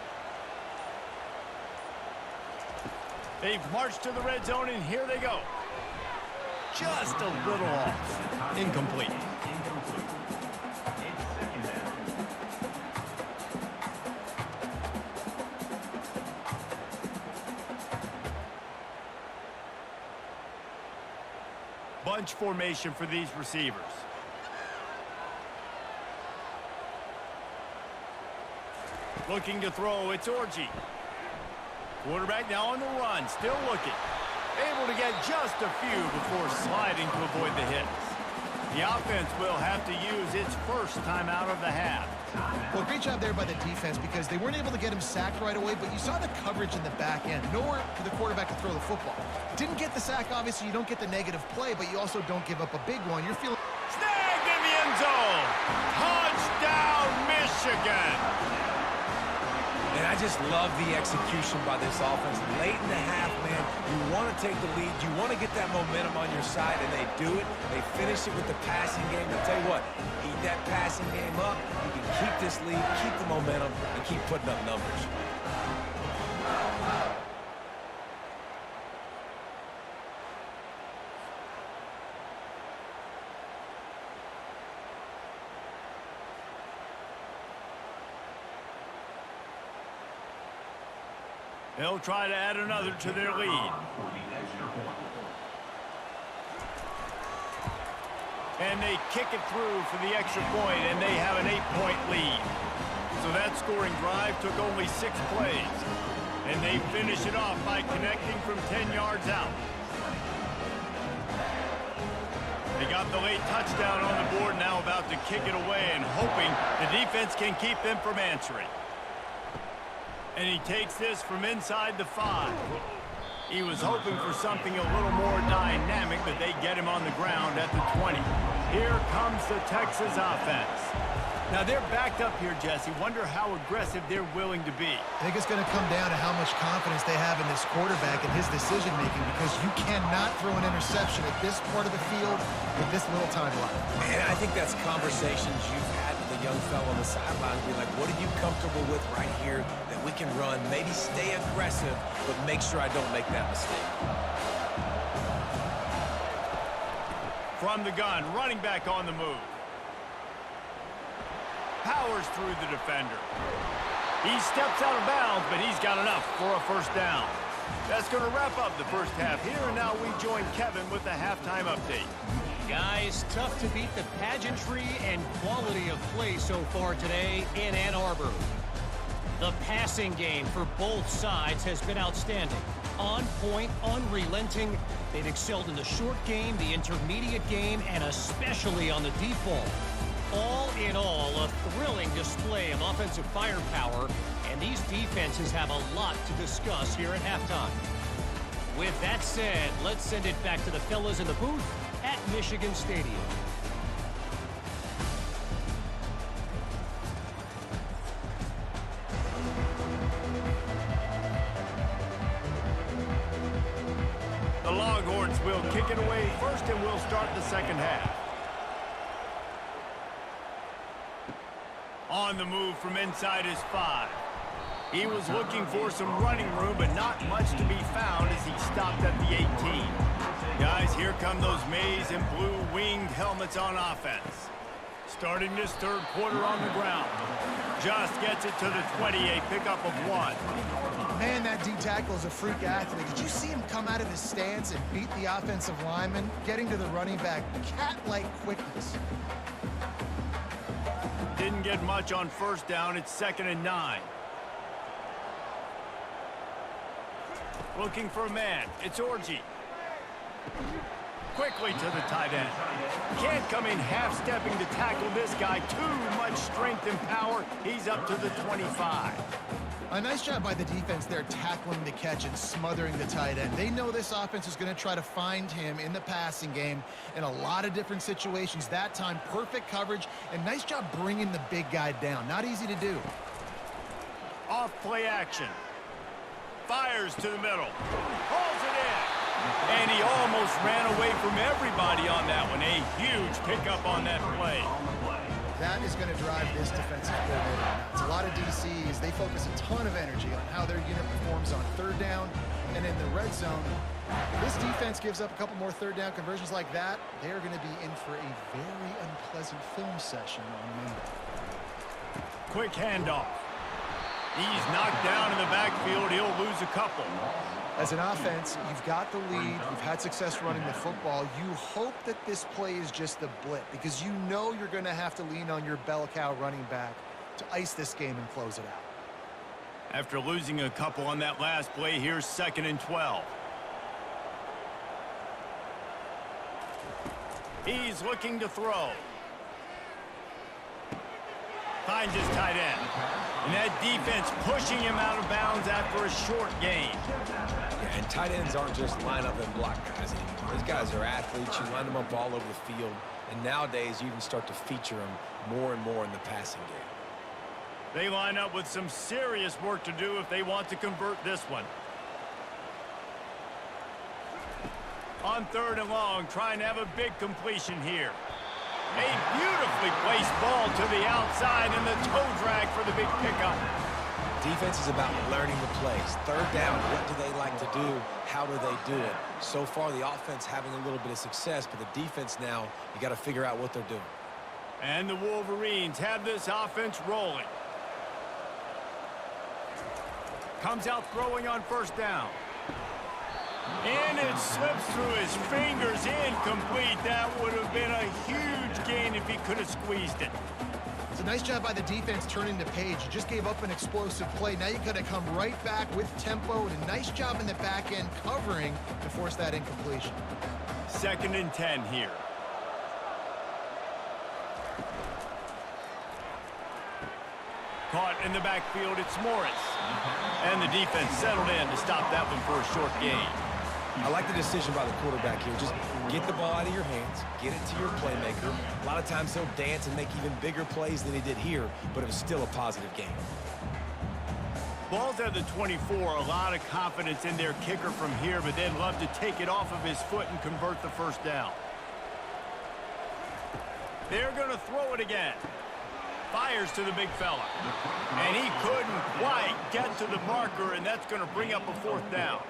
[SPEAKER 5] They've marched to the red zone, and here they go. Just a little off. Incomplete. Bunch formation for these receivers. Looking to throw, it's Orji. Quarterback now on the run, still looking. Able to get just a few before sliding to avoid the hits. The offense will have to use its first timeout of the half.
[SPEAKER 6] Well, great job there by the defense because they weren't able to get him sacked right away, but you saw the coverage in the back end. Nowhere for the quarterback to throw the football. Didn't get the sack, obviously. You don't get the negative play, but you also don't give up a big one. You're feeling...
[SPEAKER 5] Snagged in the end zone! Touchdown, Michigan!
[SPEAKER 7] And I just love the execution by this offense. Late in the half, man, you want to take the lead. You want to get that momentum on your side, and they do it. They finish it with the passing game. I'll tell you what, keep that passing game up. You can keep this lead, keep the momentum, and keep putting up numbers.
[SPEAKER 5] They'll try to add another to their lead. And they kick it through for the extra point, and they have an 8-point lead. So that scoring drive took only 6 plays. And they finish it off by connecting from 10 yards out. They got the late touchdown on the board, now about to kick it away and hoping the defense can keep them from answering. And he takes this from inside the 5. He was hoping for something a little more dynamic, but they get him on the ground at the 20. Here comes the Texas offense. Now they're backed up here, Jesse. Wonder how aggressive they're willing to be.
[SPEAKER 6] I think it's going to come down to how much confidence they have in this quarterback and his decision-making, because you cannot throw an interception at this part of the field with this little time left.
[SPEAKER 7] And I think that's conversations you've had with the young fellow on the sideline. Be like, what are you comfortable with right here that we can run? Maybe stay aggressive, but make sure I don't make that mistake.
[SPEAKER 5] From the gun, running back on the move. Powers through the defender. He steps out of bounds, but he's got enough for a first down. That's going to wrap up the first half here, and now we join Kevin with the halftime update.
[SPEAKER 9] Guys, tough to beat the pageantry and quality of play so far today in Ann Arbor. The passing game for both sides has been outstanding. On point, unrelenting. They've excelled in the short game, the intermediate game, and especially on the deep ball. All in all, a thrilling display of offensive firepower, and these defenses have a lot to discuss here at halftime. With that said, let's send it back to the fellas in the booth at Michigan Stadium.
[SPEAKER 5] The Longhorns will kick it away first, and we'll start the second half. On the move from inside his 5. He was looking for some running room, but not much to be found as he stopped at the 18. Guys, here come those maize and blue winged helmets on offense. Starting this third quarter on the ground. Just gets it to the 20, a pickup of 1.
[SPEAKER 6] Man, that D-tackle is a freak athlete. Did you see him come out of his stance and beat the offensive lineman, getting to the running back? Cat-like quickness.
[SPEAKER 5] Didn't get much on first down. It's 2nd and 9. Looking for a man. It's Orji. Quickly to the tight end. Can't come in half-stepping to tackle this guy. Too much strength and power. He's up to the 25.
[SPEAKER 6] A nice job by the defense there, tackling the catch and smothering the tight end. They know this offense is going to try to find him in the passing game in a lot of different situations. That time, perfect coverage, and nice job bringing the big guy down. Not easy to do.
[SPEAKER 5] Off play action. Fires to the middle. Pulls it in. And he almost ran away from everybody on that one. A huge pickup on that play.
[SPEAKER 6] That is going to drive this defensive coordinator nuts. A lot of DCs, they focus a ton of energy on how their unit performs on third down and in the red zone. If this defense gives up a couple more third down conversions like that, they are going to be in for a very unpleasant film session on Monday.
[SPEAKER 5] Quick handoff. He's knocked down in the backfield. He'll lose a couple.
[SPEAKER 6] As an offense, you've got the lead. You've had success running the football. You hope that this play is just the blip, because you know you're going to have to lean on your bell cow running back to ice this game and close it out.
[SPEAKER 5] After losing a couple on that last play, here's 2nd and 12. He's looking to throw. Finds his tight end. And that defense pushing him out of bounds after a short gain.
[SPEAKER 7] Yeah, and tight ends aren't just line up and block guys anymore. These guys are athletes. You line them up all over the field. And nowadays, you can start to feature them more and more in the passing game.
[SPEAKER 5] They line up with some serious work to do if they want to convert this one. On 3rd and long, trying to have a big completion here. A beautifully placed ball to the outside, and the toe drag for the big pickup.
[SPEAKER 7] Defense is about learning the plays. Third down, what do they like to do? How do they do it? So far, the offense having a little bit of success, but the defense now, you got to figure out what they're doing.
[SPEAKER 5] And the Wolverines have this offense rolling. Comes out throwing on 1st down. And it slips through his fingers, incomplete. That would have been a huge gain if he could have squeezed it.
[SPEAKER 6] It's a nice job by the defense turning the page. You just gave up an explosive play. Now you got to come right back with tempo, and a nice job in the back end covering to force that incompletion.
[SPEAKER 5] 2nd and 10 here. Caught in the backfield, it's Morris. And the defense settled in to stop that one for a short gain.
[SPEAKER 7] I like the decision by the quarterback here. Just get the ball out of your hands, get it to your playmaker. A lot of times he'll dance and make even bigger plays than he did here, but it was still a positive game.
[SPEAKER 5] Ball's at the 24. A lot of confidence in their kicker from here, but they'd love to take it off of his foot and convert the first down. They're going to throw it again. Fires to the big fella. And he couldn't quite get to the marker, and that's going to bring up a 4th down.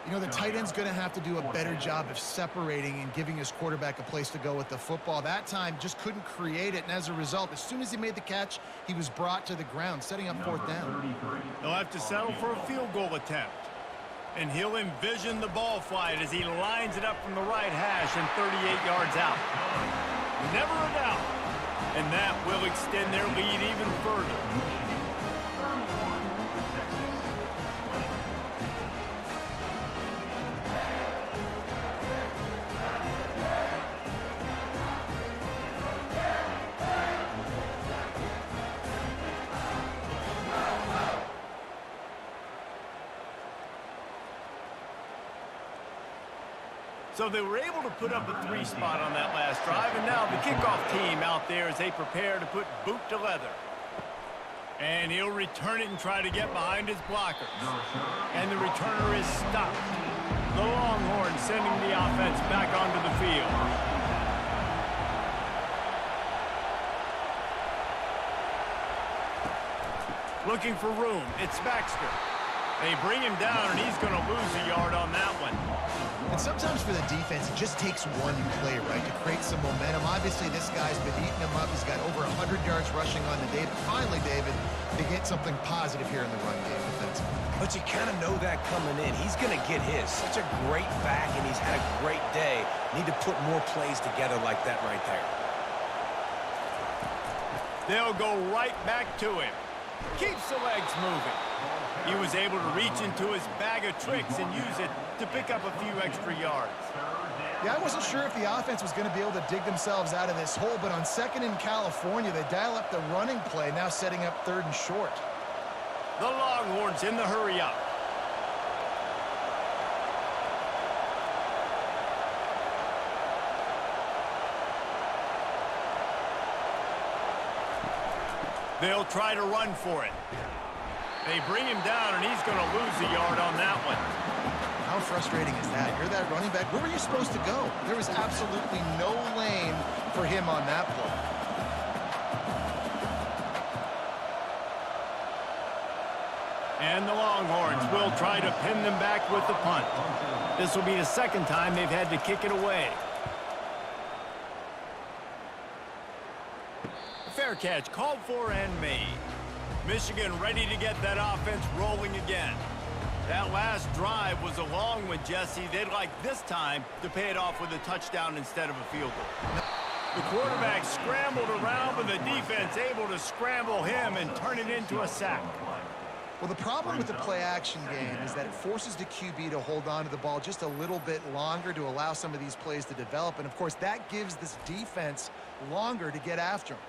[SPEAKER 6] You know, the tight end's going to have to do a better job of separating and giving his quarterback a place to go with the football. That time just couldn't create it, and as a result, as soon as he made the catch, he was brought to the ground, setting up 4th down.
[SPEAKER 5] He'll have to settle for a field goal attempt. And he'll envision the ball flight as he lines it up from the right hash and 38 yards out. Never a doubt. And that will extend their lead even further. So they were able to put up a 3 spot on that last drive, and now the kickoff team out there as they prepare to put boot to leather. And he'll return it and try to get behind his blockers. And the returner is stopped. The Longhorns sending the offense back onto the field. Looking for room, it's Baxter. They bring him down, and he's going to lose a yard on that one.
[SPEAKER 6] And sometimes for the defense, it just takes one play, right, to create some momentum. Obviously, this guy's been eating him up. He's got over 100 yards rushing on the day. But finally, David, they get something positive here in the run game defensively.
[SPEAKER 7] But you kind of know that coming in. He's going to get his. Such a great back, and he's had a great day. Need to put more plays together like that right there.
[SPEAKER 5] They'll go right back to him. Keeps the legs moving. He was able to reach into his bag of tricks and use it to pick up a few extra yards.
[SPEAKER 6] Yeah, I wasn't sure if the offense was going to be able to dig themselves out of this hole, but on 2nd in California, they dial up the running play, now setting up 3rd and short.
[SPEAKER 5] The Longhorns in the hurry up. They'll try to run for it. They bring him down, and he's going to lose a yard on that one.
[SPEAKER 6] How frustrating is that? You're that running back. Where were you supposed to go? There was absolutely no lane for him on that play.
[SPEAKER 5] And the Longhorns will try to pin them back with the punt. This will be the 2nd time they've had to kick it away. Fair catch called for and made. Michigan ready to get that offense rolling again. That last drive was a long one, Jesse. They'd like this time to pay it off with a touchdown instead of a field goal. The quarterback scrambled around, but the defense able to scramble him and turn it into a sack.
[SPEAKER 6] Well, the problem with the play-action game is that it forces the QB to hold on to the ball just a little bit longer to allow some of these plays to develop. And, of course, that gives this defense longer to get after him.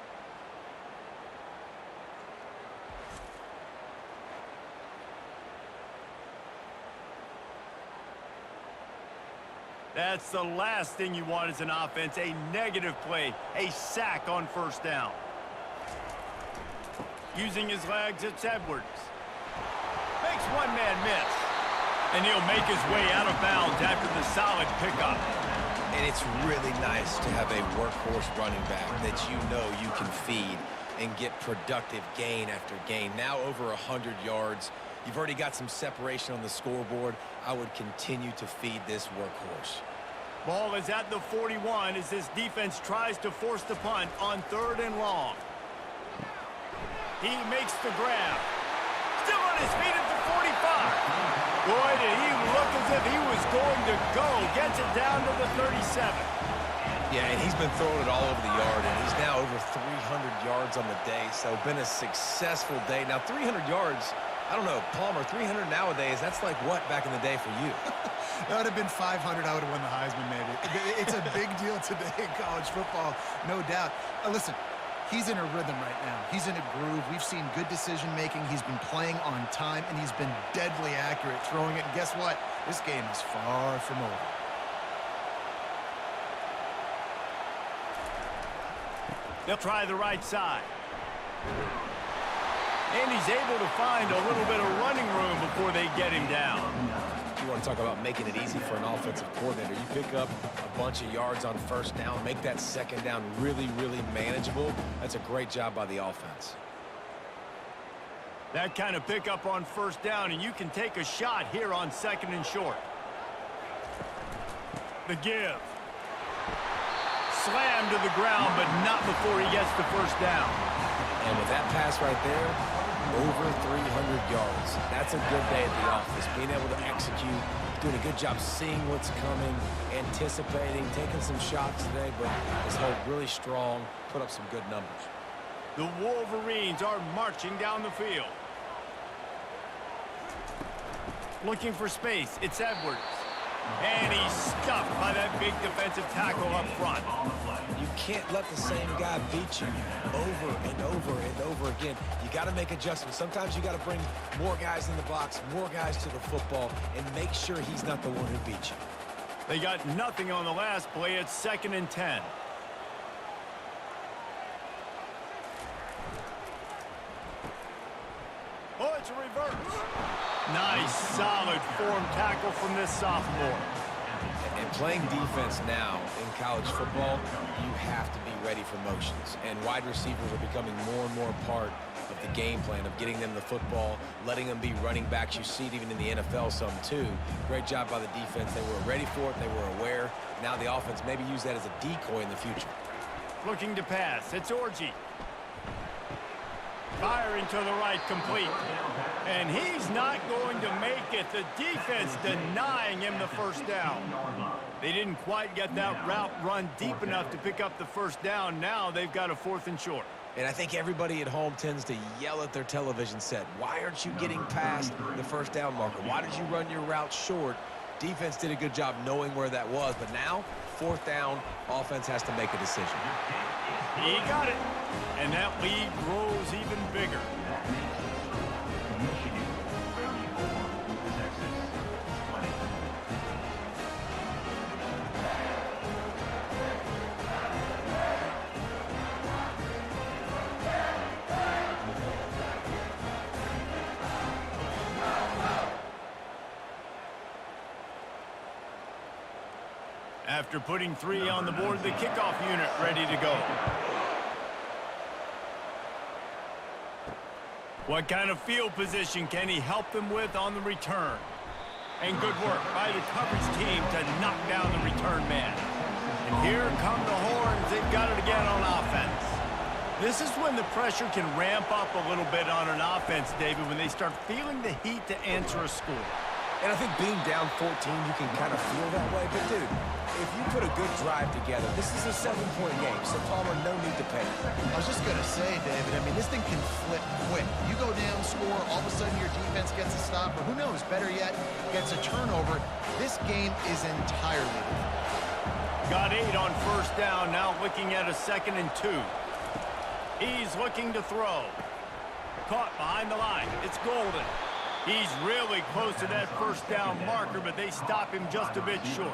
[SPEAKER 5] That's the last thing you want as an offense, a negative play, a sack on 1st down. Using his legs, it's Edwards. Makes one man miss. And he'll make his way out of bounds after the solid pickup.
[SPEAKER 7] And it's really nice to have a workhorse running back that you know you can feed and get productive gain after gain. Now over 100 yards. You've already got some separation on the scoreboard. I would continue to feed this workhorse.
[SPEAKER 5] Ball is at the 41 as this defense tries to force the punt on 3rd and long. He makes the grab. Still on his feet at the 45. Boy, did he look as if he was going to go. Gets it down to the 37.
[SPEAKER 7] Yeah, and he's been throwing it all over the yard, and he's now over 300 yards on the day, so been a successful day. Now, 300 yards, I don't know, Palmer, 300 nowadays, that's like what back in the day for you?
[SPEAKER 6] That would have been 500. I would have won the Heisman, maybe. It's a big deal today in college football, no doubt. Listen, he's in a rhythm right now. He's in a groove. We've seen good decision-making. He's been playing on time, and he's been deadly accurate throwing it. And guess what? This game is far from over.
[SPEAKER 5] They'll try the right side. And he's able to find a little bit of running room before they get him down.
[SPEAKER 7] You want to talk about making it easy for an offensive coordinator. You pick up a bunch of yards on first down, make that second down really, really manageable. That's a great job by the offense.
[SPEAKER 5] That kind of pickup on first down, and you can take a shot here on second and short. The give. Slammed to the ground, but not before he gets the first down.
[SPEAKER 7] And with that pass right there, over 300 yards. That's a good day at the office. Being able to execute, doing a good job seeing what's coming, anticipating, taking some shots today, but has held really strong, put up some good numbers.
[SPEAKER 5] The Wolverines are marching down the field. Looking for space. It's Edwards. And he's stuffed by that big defensive tackle up front.
[SPEAKER 7] You can't let the same guy beat you over and over and over again. You got to make adjustments. Sometimes you got to bring more guys in the box, more guys to the football, and make sure he's not the one who beat you.
[SPEAKER 5] They got nothing on the last play. It's 2nd and 10. Oh, it's a reverse. Nice, solid form tackle from this sophomore.
[SPEAKER 7] And playing defense now in college football, you have to be ready for motions. And wide receivers are becoming more and more part of the game plan of getting them the football, letting them be running backs. You see it even in the NFL some too. Great job by the defense. They were ready for it. They were aware. Now the offense maybe use that as a decoy in the future.
[SPEAKER 5] Looking to pass. It's Orji. Firing to the right, complete. And he's not going to make it. The defense denying him the first down. They didn't quite get that route run deep enough to pick up the first down. Now they've got a 4th and short.
[SPEAKER 7] And I think everybody at home tends to yell at their television set. Why aren't you getting past the first down marker? Why did you run your route short? Defense did a good job knowing where that was. But now, 4th down, offense has to make a decision.
[SPEAKER 5] He got it. And that lead grows even bigger.
[SPEAKER 8] Michigan 34, Texas 20.
[SPEAKER 5] After putting 3 on the board, the kickoff unit ready to go. What kind of field position can he help them with on the return? And good work by the coverage team to knock down the return man. And here come the horns. They've got it again on offense. This is when the pressure can ramp up a little bit on an offense, David, when they start feeling the heat to answer a score.
[SPEAKER 7] And I think being down 14, you can kind of feel that way. But, dude, if you put a good drive together, this is a 7-point game, so Palmer, no need to panic.
[SPEAKER 6] I was just going to say, David, I mean, this thing can flip quick. You go down, score, all of a sudden your defense gets a stop, or who knows, better yet, gets a turnover. This game is entirely different.
[SPEAKER 5] Got 8 on first down, now looking at a 2nd and 2. He's looking to throw. Caught behind the line. It's Golden. He's really close to that first down marker, but they stop him just a bit short.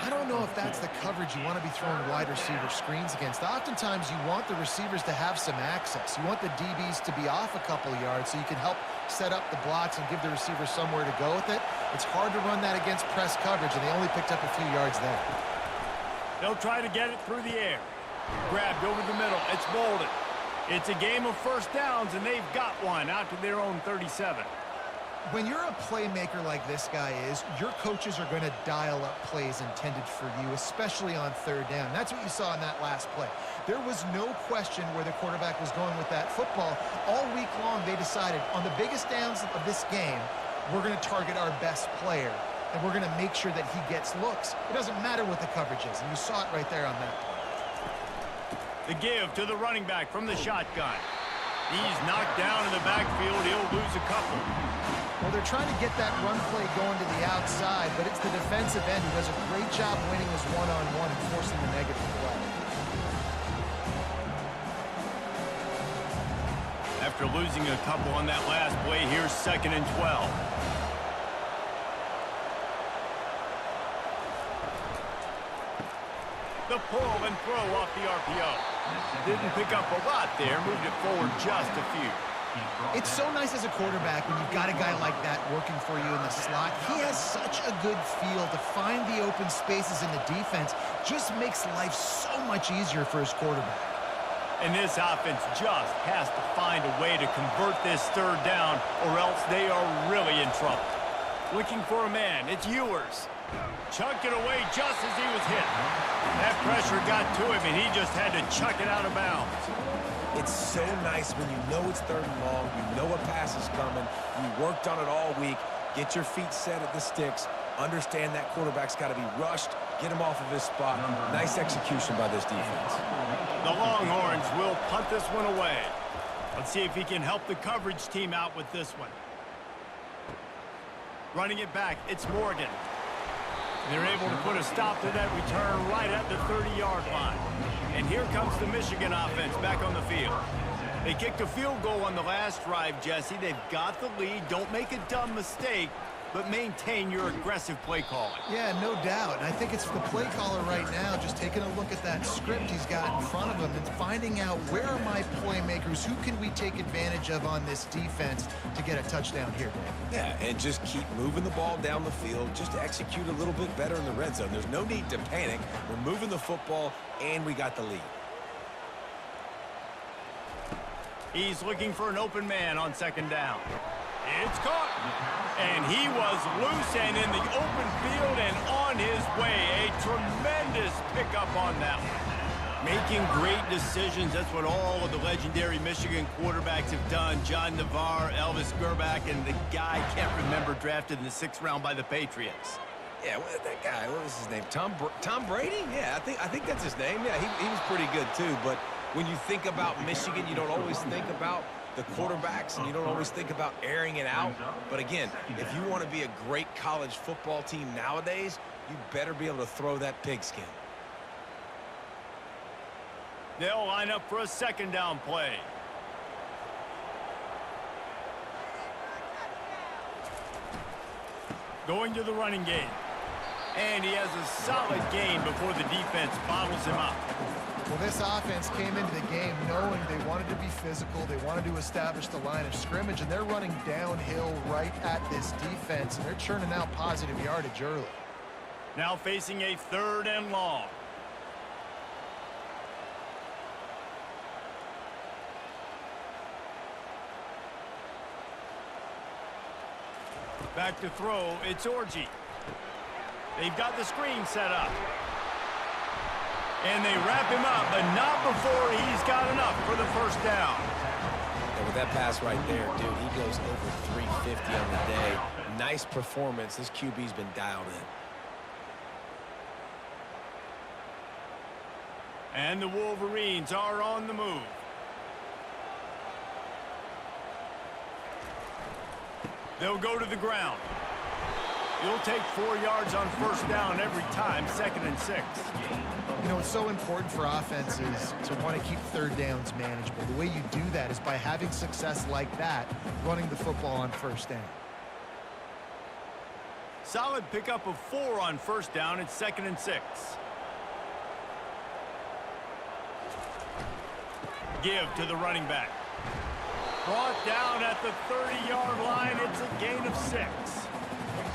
[SPEAKER 6] I don't know if that's the coverage you want to be throwing wide receiver screens against. Oftentimes, you want the receivers to have some access. You want the DBs to be off a couple of yards so you can help set up the blocks and give the receiver somewhere to go with it. It's hard to run that against press coverage, and they only picked up a few yards there.
[SPEAKER 5] They'll try to get it through the air. Grabbed over the middle. It's Bolden. It's a game of first downs, and they've got one out to their own 37.
[SPEAKER 6] When you're a playmaker like this guy is, your coaches are going to dial up plays intended for you, especially on 3rd down. That's what you saw in that last play. There was no question where the quarterback was going with that football. All week long, they decided on the biggest downs of this game, we're going to target our best player. and we're going to make sure that he gets looks. It doesn't matter what the coverage is, and you saw it right there on that play.
[SPEAKER 5] The give to the running back from the shotgun. He's knocked down in the backfield. He'll lose a couple.
[SPEAKER 6] Well, they're trying to get that run play going to the outside, but it's the defensive end who does a great job winning his one-on-one and forcing the negative play.
[SPEAKER 5] After losing a couple on that last play, here's 2nd and 12. The pull and throw off the RPO. Didn't pick up a lot there, moved it forward just a few.
[SPEAKER 6] It's so nice as a quarterback when you've got a guy like that working for you in the slot. He has such a good feel to find the open spaces in the defense. Just makes life so much easier for his quarterback.
[SPEAKER 5] And this offense just has to find a way to convert this 3rd down, or else they are really in trouble. Looking for a man, it's Ewers. Chucked it away just as he was hit. That pressure got to him, and he just had to chuck it out of bounds.
[SPEAKER 7] It's so nice when you know it's 3rd and long, you know a pass is coming, you worked on it all week, get your feet set at the sticks, understand that quarterback's got to be rushed, get him off of his spot. Nice execution by this defense.
[SPEAKER 5] The Longhorns will punt this one away. Let's see if he can help the coverage team out with this one. Running it back, it's Morgan. They're able to put a stop to that return right at the 30-yard line. And here comes the Michigan offense back on the field. They kicked a field goal on the last drive, Jesse. They've got the lead. Don't make a dumb mistake, but maintain your aggressive play calling.
[SPEAKER 6] Yeah, no doubt. And I think it's the play caller right now just taking a look at that script he's got in front of him and finding out where are my playmakers, who can we take advantage of on this defense to get a touchdown here, Dave.
[SPEAKER 7] Yeah, and just keep moving the ball down the field, just to execute a little bit better in the red zone. There's no need to panic. We're moving the football, and we got the lead.
[SPEAKER 5] He's looking for an open man on 2nd down. It's caught. And he was loose and in the open field and on his way. A tremendous pickup on that one. Making great decisions. That's what all of the legendary Michigan quarterbacks have done. John Navarre, Elvis Gerbach, and the guy I can't remember, drafted in the 6th round by the Patriots.
[SPEAKER 7] Yeah, that guy, what was his name? Tom Brady? Yeah, I think that's his name. Yeah, he was pretty good too. But when you think about Michigan, you don't always think about the quarterbacks, and you don't always think about airing it out. But again, if you want to be a great college football team nowadays, you better be able to throw that pigskin.
[SPEAKER 5] They'll line up for a 2nd down play. Going to the running game. And he has a solid gain before the defense bottles him up.
[SPEAKER 6] Well, this offense came into the game knowing they wanted to be physical, they wanted to establish the line of scrimmage, and they're running downhill right at this defense, and they're churning out positive yardage early.
[SPEAKER 5] Now facing a 3rd and long. Back to throw, it's Orji. They've got the screen set up. And they wrap him up, but not before he's got enough for the 1st down.
[SPEAKER 7] And with that pass right there, dude, he goes over 350 on the day. Nice performance. This QB's been dialed in.
[SPEAKER 5] And the Wolverines are on the move. They'll go to the ground. You'll take 4 yards on 1st down every time, 2nd and 6.
[SPEAKER 6] You know, it's so important for offenses to want to keep 3rd downs manageable. The way you do that is by having success like that, running the football on 1st down.
[SPEAKER 5] Solid pickup of 4 on 1st down. It's 2nd and 6. Give to the running back. Brought down at the 30-yard line. It's a gain of 6.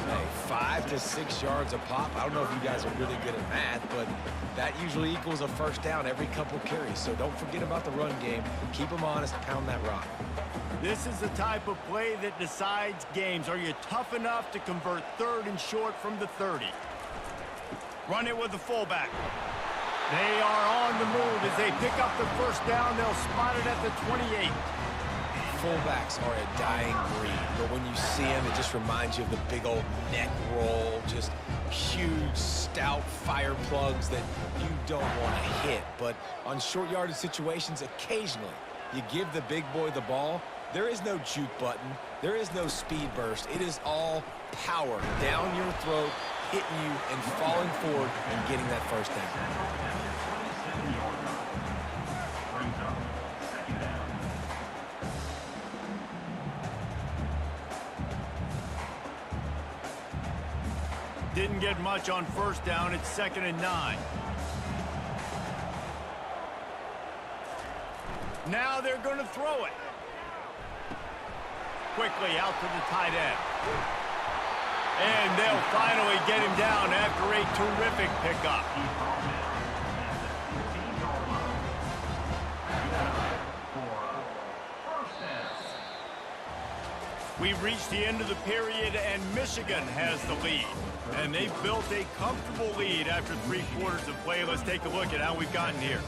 [SPEAKER 7] Hey, 5 to 6 yards a pop. I don't know if you guys are really good at math, but that usually equals a 1st down every couple carries. So don't forget about the run game. Keep them honest, pound that rock.
[SPEAKER 5] This is the type of play that decides games. Are you tough enough to convert 3rd and short from the 30? Run it with the fullback. They are on the move as they pick up the 1st down. They'll spot it at the 28.
[SPEAKER 7] fullbacks are a dying breed, but when you see them, it just reminds you of the big old neck roll, just huge, stout fire plugs that you don't want to hit. But on short yardage situations, occasionally, you give the big boy the ball, there is no juke button, there is no speed burst. It is all power down your throat, hitting you and falling forward and getting that first down.
[SPEAKER 5] Didn't get much on first down. It's 2nd and 9. Now they're going to throw it. Quickly out to the tight end. And they'll finally get him down after a terrific pickup. We've reached the end of the period, and Michigan has the lead. And they've built a comfortable lead after 3 quarters of play. Let's take a look at how we've gotten here.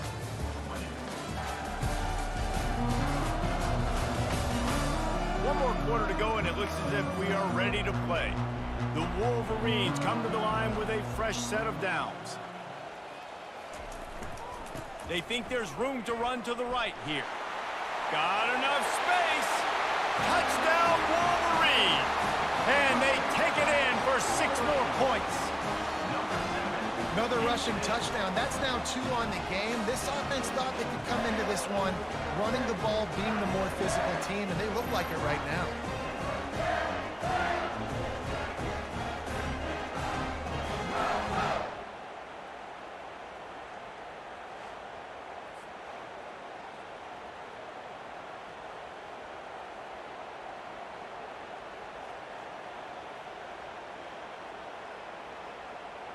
[SPEAKER 5] One more quarter to go, and it looks as if we are ready to play. The Wolverines come to the line with a fresh set of downs. They think there's room to run to the right here. Got enough space. Touchdown, Wolverines! And they take it in for 6 more points.
[SPEAKER 6] Another rushing touchdown. That's now 2 on the game. This offense thought they could come into this one running the ball, being the more physical team, and they look like it right now.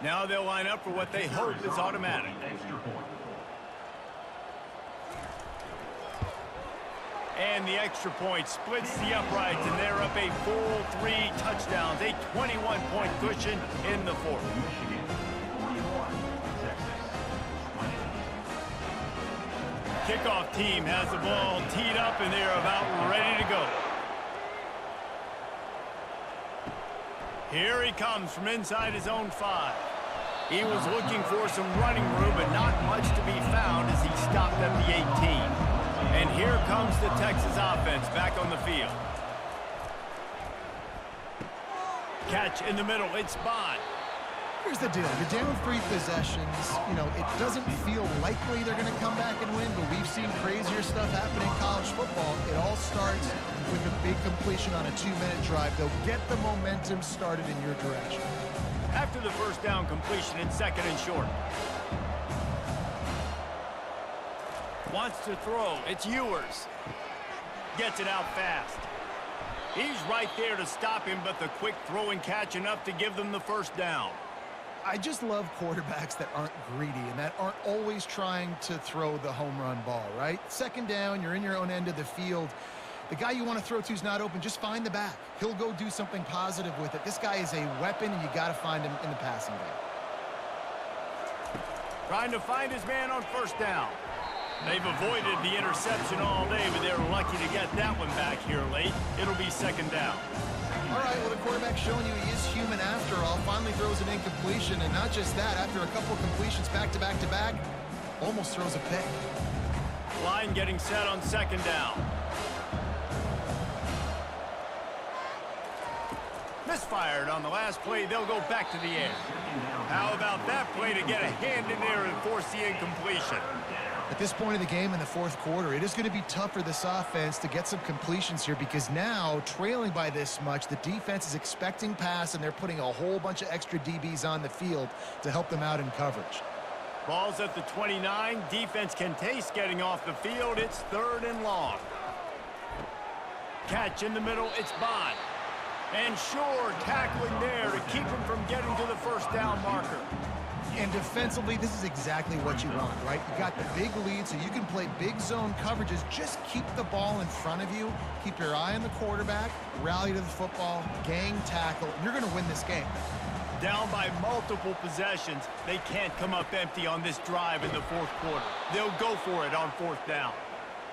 [SPEAKER 5] Now they'll line up for what they hope is automatic. And the extra point splits the uprights, and they're up a full 3 touchdowns, a 21-point cushion in the 4th. Kickoff team has the ball teed up, and they're about ready to go. Here he comes from inside his own 5. He was looking for some running room, but not much to be found as he stopped at the 18. And here comes the Texas offense back on the field. Catch in the middle. It's Bond.
[SPEAKER 6] Here's the deal. You're down 3 possessions. You know, it doesn't feel likely they're going to come back and win, but we've seen crazier stuff happen in college football. It all starts with a big completion on a 2-minute drive. They'll get the momentum started in your direction.
[SPEAKER 5] After the first down completion, it's 2nd and short. Wants to throw. It's Ewers. Gets it out fast. He's right there to stop him, but the quick throw and catch enough to give them the first down.
[SPEAKER 6] I just love quarterbacks that aren't greedy and that aren't always trying to throw the home run ball, right? 2nd down, you're in your own end of the field. The guy you want to throw to is not open. Just find the back. He'll go do something positive with it. This guy is a weapon, and you got to find him in the passing game.
[SPEAKER 5] Trying to find his man on first down. They've avoided the interception all day, but they're lucky to get that one back here late. It'll be 2nd down.
[SPEAKER 6] All right, well, the quarterback's showing you he is human after all. Finally throws an incompletion, and not just that, after a couple completions back-to-back-to-back, almost throws a pick.
[SPEAKER 5] Line getting set on 2nd down. Misfired on the last play. They'll go back to the air. How about that play to get a hand in there and force the incompletion?
[SPEAKER 6] At this point of the game in the 4th quarter, it is going to be tough for this offense to get some completions here because now, trailing by this much, the defense is expecting pass, and they're putting a whole bunch of extra DBs on the field to help them out in coverage.
[SPEAKER 5] Ball's at the 29. Defense can taste getting off the field. It's 3rd and long. Catch in the middle. It's Bond. And Shore tackling there to keep him from getting to the first down marker.
[SPEAKER 6] And defensively, this is exactly what you want, right? You got the big lead, so you can play big zone coverages. Just keep the ball in front of you. Keep your eye on the quarterback. Rally to the football. Gang tackle. You're going to win this game.
[SPEAKER 5] Down by multiple possessions. They can't come up empty on this drive in the 4th quarter. They'll go for it on 4th down.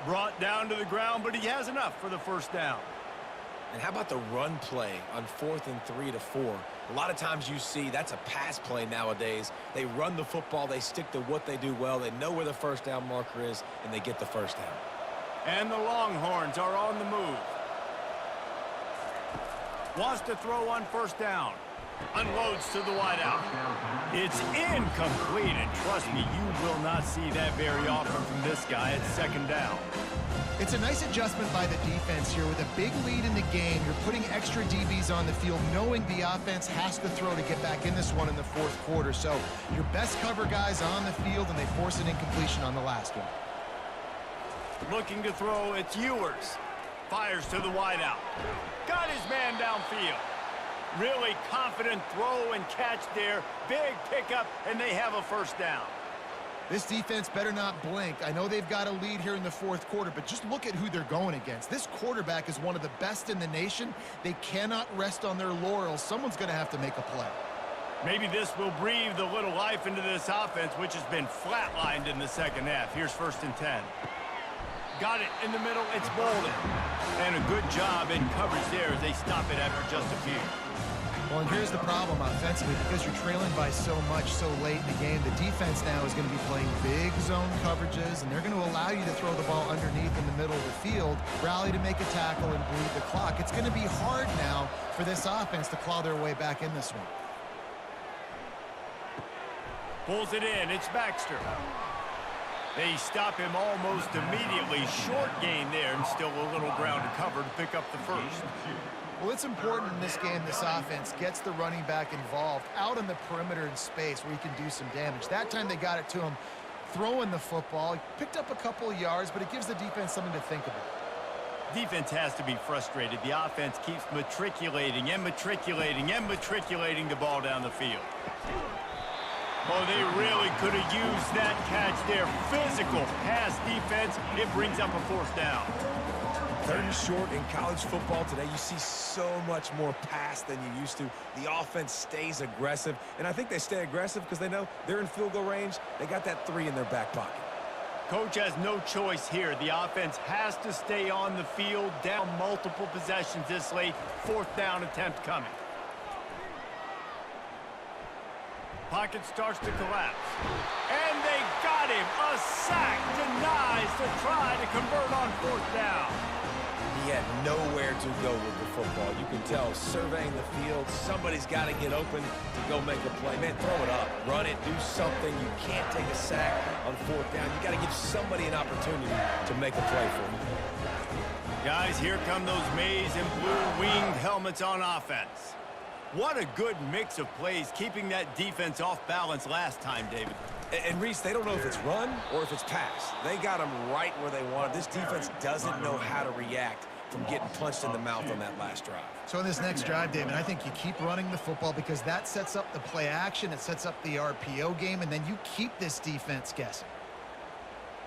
[SPEAKER 5] Brought down to the ground, but he has enough for the first down.
[SPEAKER 7] And how about the run play on 4th and 3 to 4? A lot of times you see that's a pass play nowadays. They run the football, they stick to what they do well, they know where the first down marker is, and they get the first down.
[SPEAKER 5] And the Longhorns are on the move. Wants to throw on first down. Unloads to the wideout. It's incomplete, and trust me, you will not see that very often from this guy at second down.
[SPEAKER 6] It's a nice adjustment by the defense here. With a big lead in the game, you're putting extra DBs on the field, knowing the offense has to throw to get back in this one in the fourth quarter. So your best cover guys on the field, and they force an incompletion on the last one.
[SPEAKER 5] Looking to throw, it's Ewers. Fires to the wideout. Got his man downfield. Really confident throw and catch there. Big pickup, and they have a first down.
[SPEAKER 6] This defense better not blink. I know they've got a lead here in the fourth quarter, but just look at who they're going against. This quarterback is one of the best in the nation. They cannot rest on their laurels. Someone's going to have to make a play.
[SPEAKER 5] Maybe this will breathe a little life into this offense, which has been flatlined in the second half. Here's 1st and 10. Got it in the middle. It's Bolden. And a good job in coverage there as they stop it after just a few.
[SPEAKER 6] Well, and here's the problem offensively. Because you're trailing by so much so late in the game, the defense now is going to be playing big zone coverages, and they're going to allow you to throw the ball underneath in the middle of the field, rally to make a tackle, and bleed the clock. It's going to be hard now for this offense to claw their way back in this one.
[SPEAKER 5] Pulls it in. It's Baxter. They stop him almost immediately. Short gain there, and still a little ground to cover to pick up the first.
[SPEAKER 6] Well, it's important in this game this offense gets the running back involved out on the perimeter in space where he can do some damage. That time they got it to him throwing the football. He picked up a couple of yards, but it gives the defense something to think about.
[SPEAKER 5] Defense has to be frustrated. The offense keeps matriculating and matriculating and matriculating the ball down the field. Oh, they really could have used that catch there. Physical pass defense. It brings up a fourth down.
[SPEAKER 7] 3rd and short in college football today. You see so much more pass than you used to. The offense stays aggressive, and I think they stay aggressive because they know they're in field goal range. They got that 3 in their back pocket.
[SPEAKER 5] Coach has no choice here. The offense has to stay on the field, down multiple possessions this late. 4th down attempt coming. Pocket starts to collapse. And they got him. A sack denies the try to convert on 4th down.
[SPEAKER 7] He had nowhere to go with the football. You can tell, surveying the field, somebody's got to get open to go make a play. Man, throw it up, run it, do something. You can't take a sack on 4th down. You got to give somebody an opportunity to make a play for you.
[SPEAKER 5] Guys, here come those maize and blue winged helmets on offense. What a good mix of plays, keeping that defense off balance last time, David.
[SPEAKER 7] And Reese, they don't know if it's run or if it's pass. They got them right where they want it. This defense doesn't know how to react from getting punched in the mouth on that last drive.
[SPEAKER 6] So in this next drive, David, I think you keep running the football because that sets up the play action, it sets up the RPO game, and then you keep this defense guessing.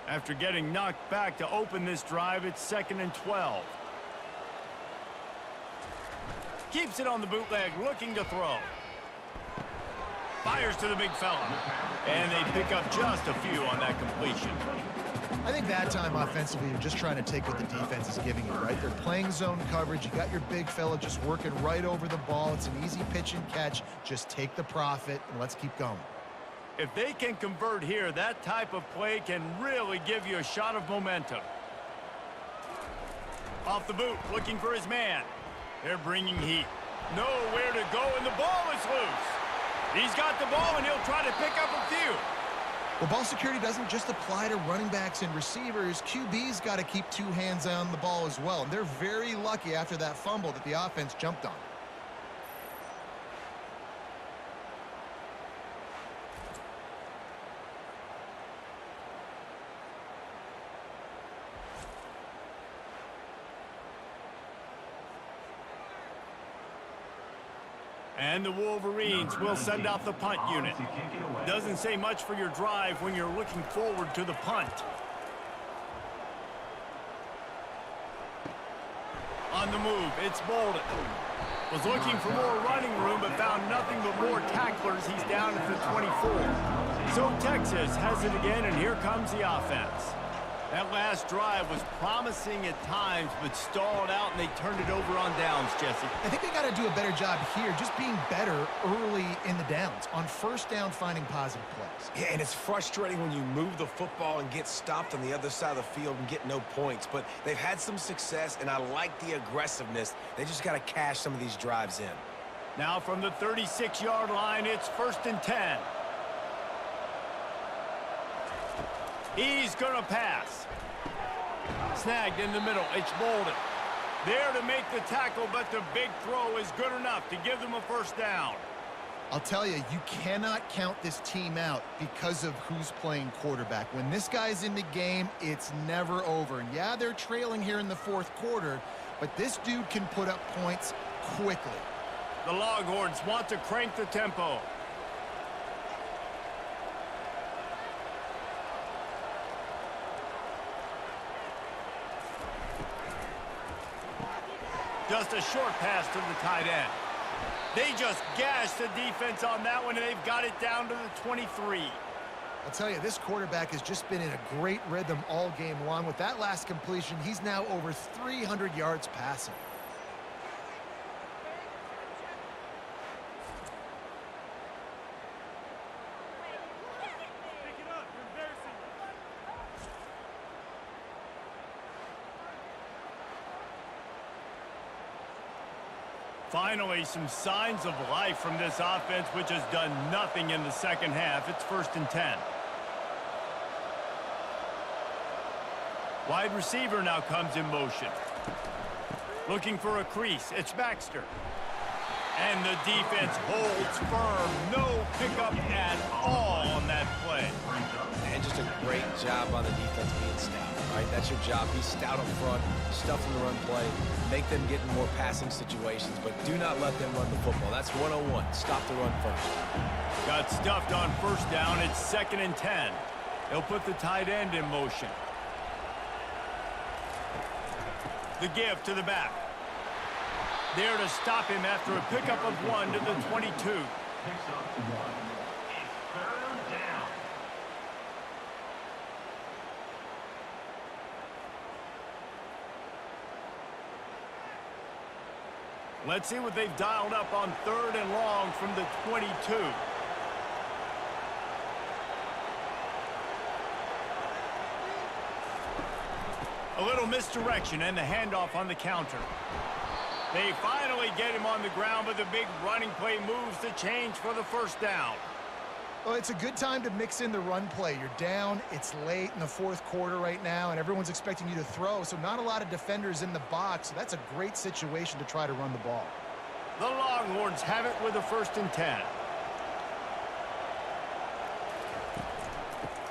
[SPEAKER 5] After getting knocked back to open this drive, it's 2nd and 12. Keeps it on the bootleg, looking to throw. Fires to the big fella. And they pick up just a few on that completion.
[SPEAKER 6] I think that time offensively, you're just trying to take what the defense is giving you, right? They're playing zone coverage. You got your big fella just working right over the ball. It's an easy pitch and catch. Just take the profit, and let's keep going.
[SPEAKER 5] If they can convert here, that type of play can really give you a shot of momentum. Off the boot, looking for his man. They're bringing heat. Nowhere to go, and the ball is loose. He's got the ball, and he'll try to pick up a few.
[SPEAKER 6] Well, ball security doesn't just apply to running backs and receivers. QB's got to keep 2 hands on the ball as well. And they're very lucky after that fumble that the offense jumped on.
[SPEAKER 5] And the Wolverines will send out the punt unit. Doesn't say much for your drive when you're looking forward to the punt. On the move, it's Bolden. Was looking for more running room, but found nothing but more tacklers. He's down at the 24. So Texas has it again, and here comes the offense. That last drive was promising at times, but stalled out, and they turned it over on downs, Jesse.
[SPEAKER 6] I think they got to do a better job here, just being better early in the downs. On first down, finding positive plays.
[SPEAKER 7] Yeah, and it's frustrating when you move the football and get stopped on the other side of the field and get no points. But they've had some success, and I like the aggressiveness. They just got to cash some of these drives in.
[SPEAKER 5] Now from the 36-yard line, it's 1st and 10. He's going to pass. Snagged in the middle. It's Bolden. There to make the tackle, but the big throw is good enough to give them a first down.
[SPEAKER 6] I'll tell you, you cannot count this team out because of who's playing quarterback. When this guy's in the game, it's never over. And yeah, they're trailing here in the fourth quarter, but this dude can put up points quickly.
[SPEAKER 5] The Longhorns want to crank the tempo. Just a short pass to the tight end. They just gashed the defense on that one, and they've got it down to the 23.
[SPEAKER 6] I'll tell you, this quarterback has just been in a great rhythm all game long. With that last completion, he's now over 300 yards passing.
[SPEAKER 5] Finally, some signs of life from this offense, which has done nothing in the second half. It's 1st and 10. Wide receiver now comes in motion. Looking for a crease. It's Baxter. And the defense holds firm. No pickup at all on that play.
[SPEAKER 7] And just a great job on the defense being stout. Right, that's your job. Be stout up front, stuff in the run play, make them get in more passing situations, but do not let them run the football. That's 101. Stop the run first.
[SPEAKER 5] Got stuffed on first down. It's 2nd and 10. They'll put the tight end in motion. The give to the back. There to stop him after a pickup of 1 to the 22.
[SPEAKER 8] Picks up 1. It's 3rd down.
[SPEAKER 5] Let's see what they've dialed up on 3rd and long from the 22. A little misdirection and the handoff on the counter. They finally get him on the ground, but the big running play moves the change for the first down.
[SPEAKER 6] Well, it's a good time to mix in the run play. You're down, it's late in the fourth quarter right now, and everyone's expecting you to throw, so not a lot of defenders in the box. So that's a great situation to try to run the ball.
[SPEAKER 5] The Longhorns have it with a 1st and 10.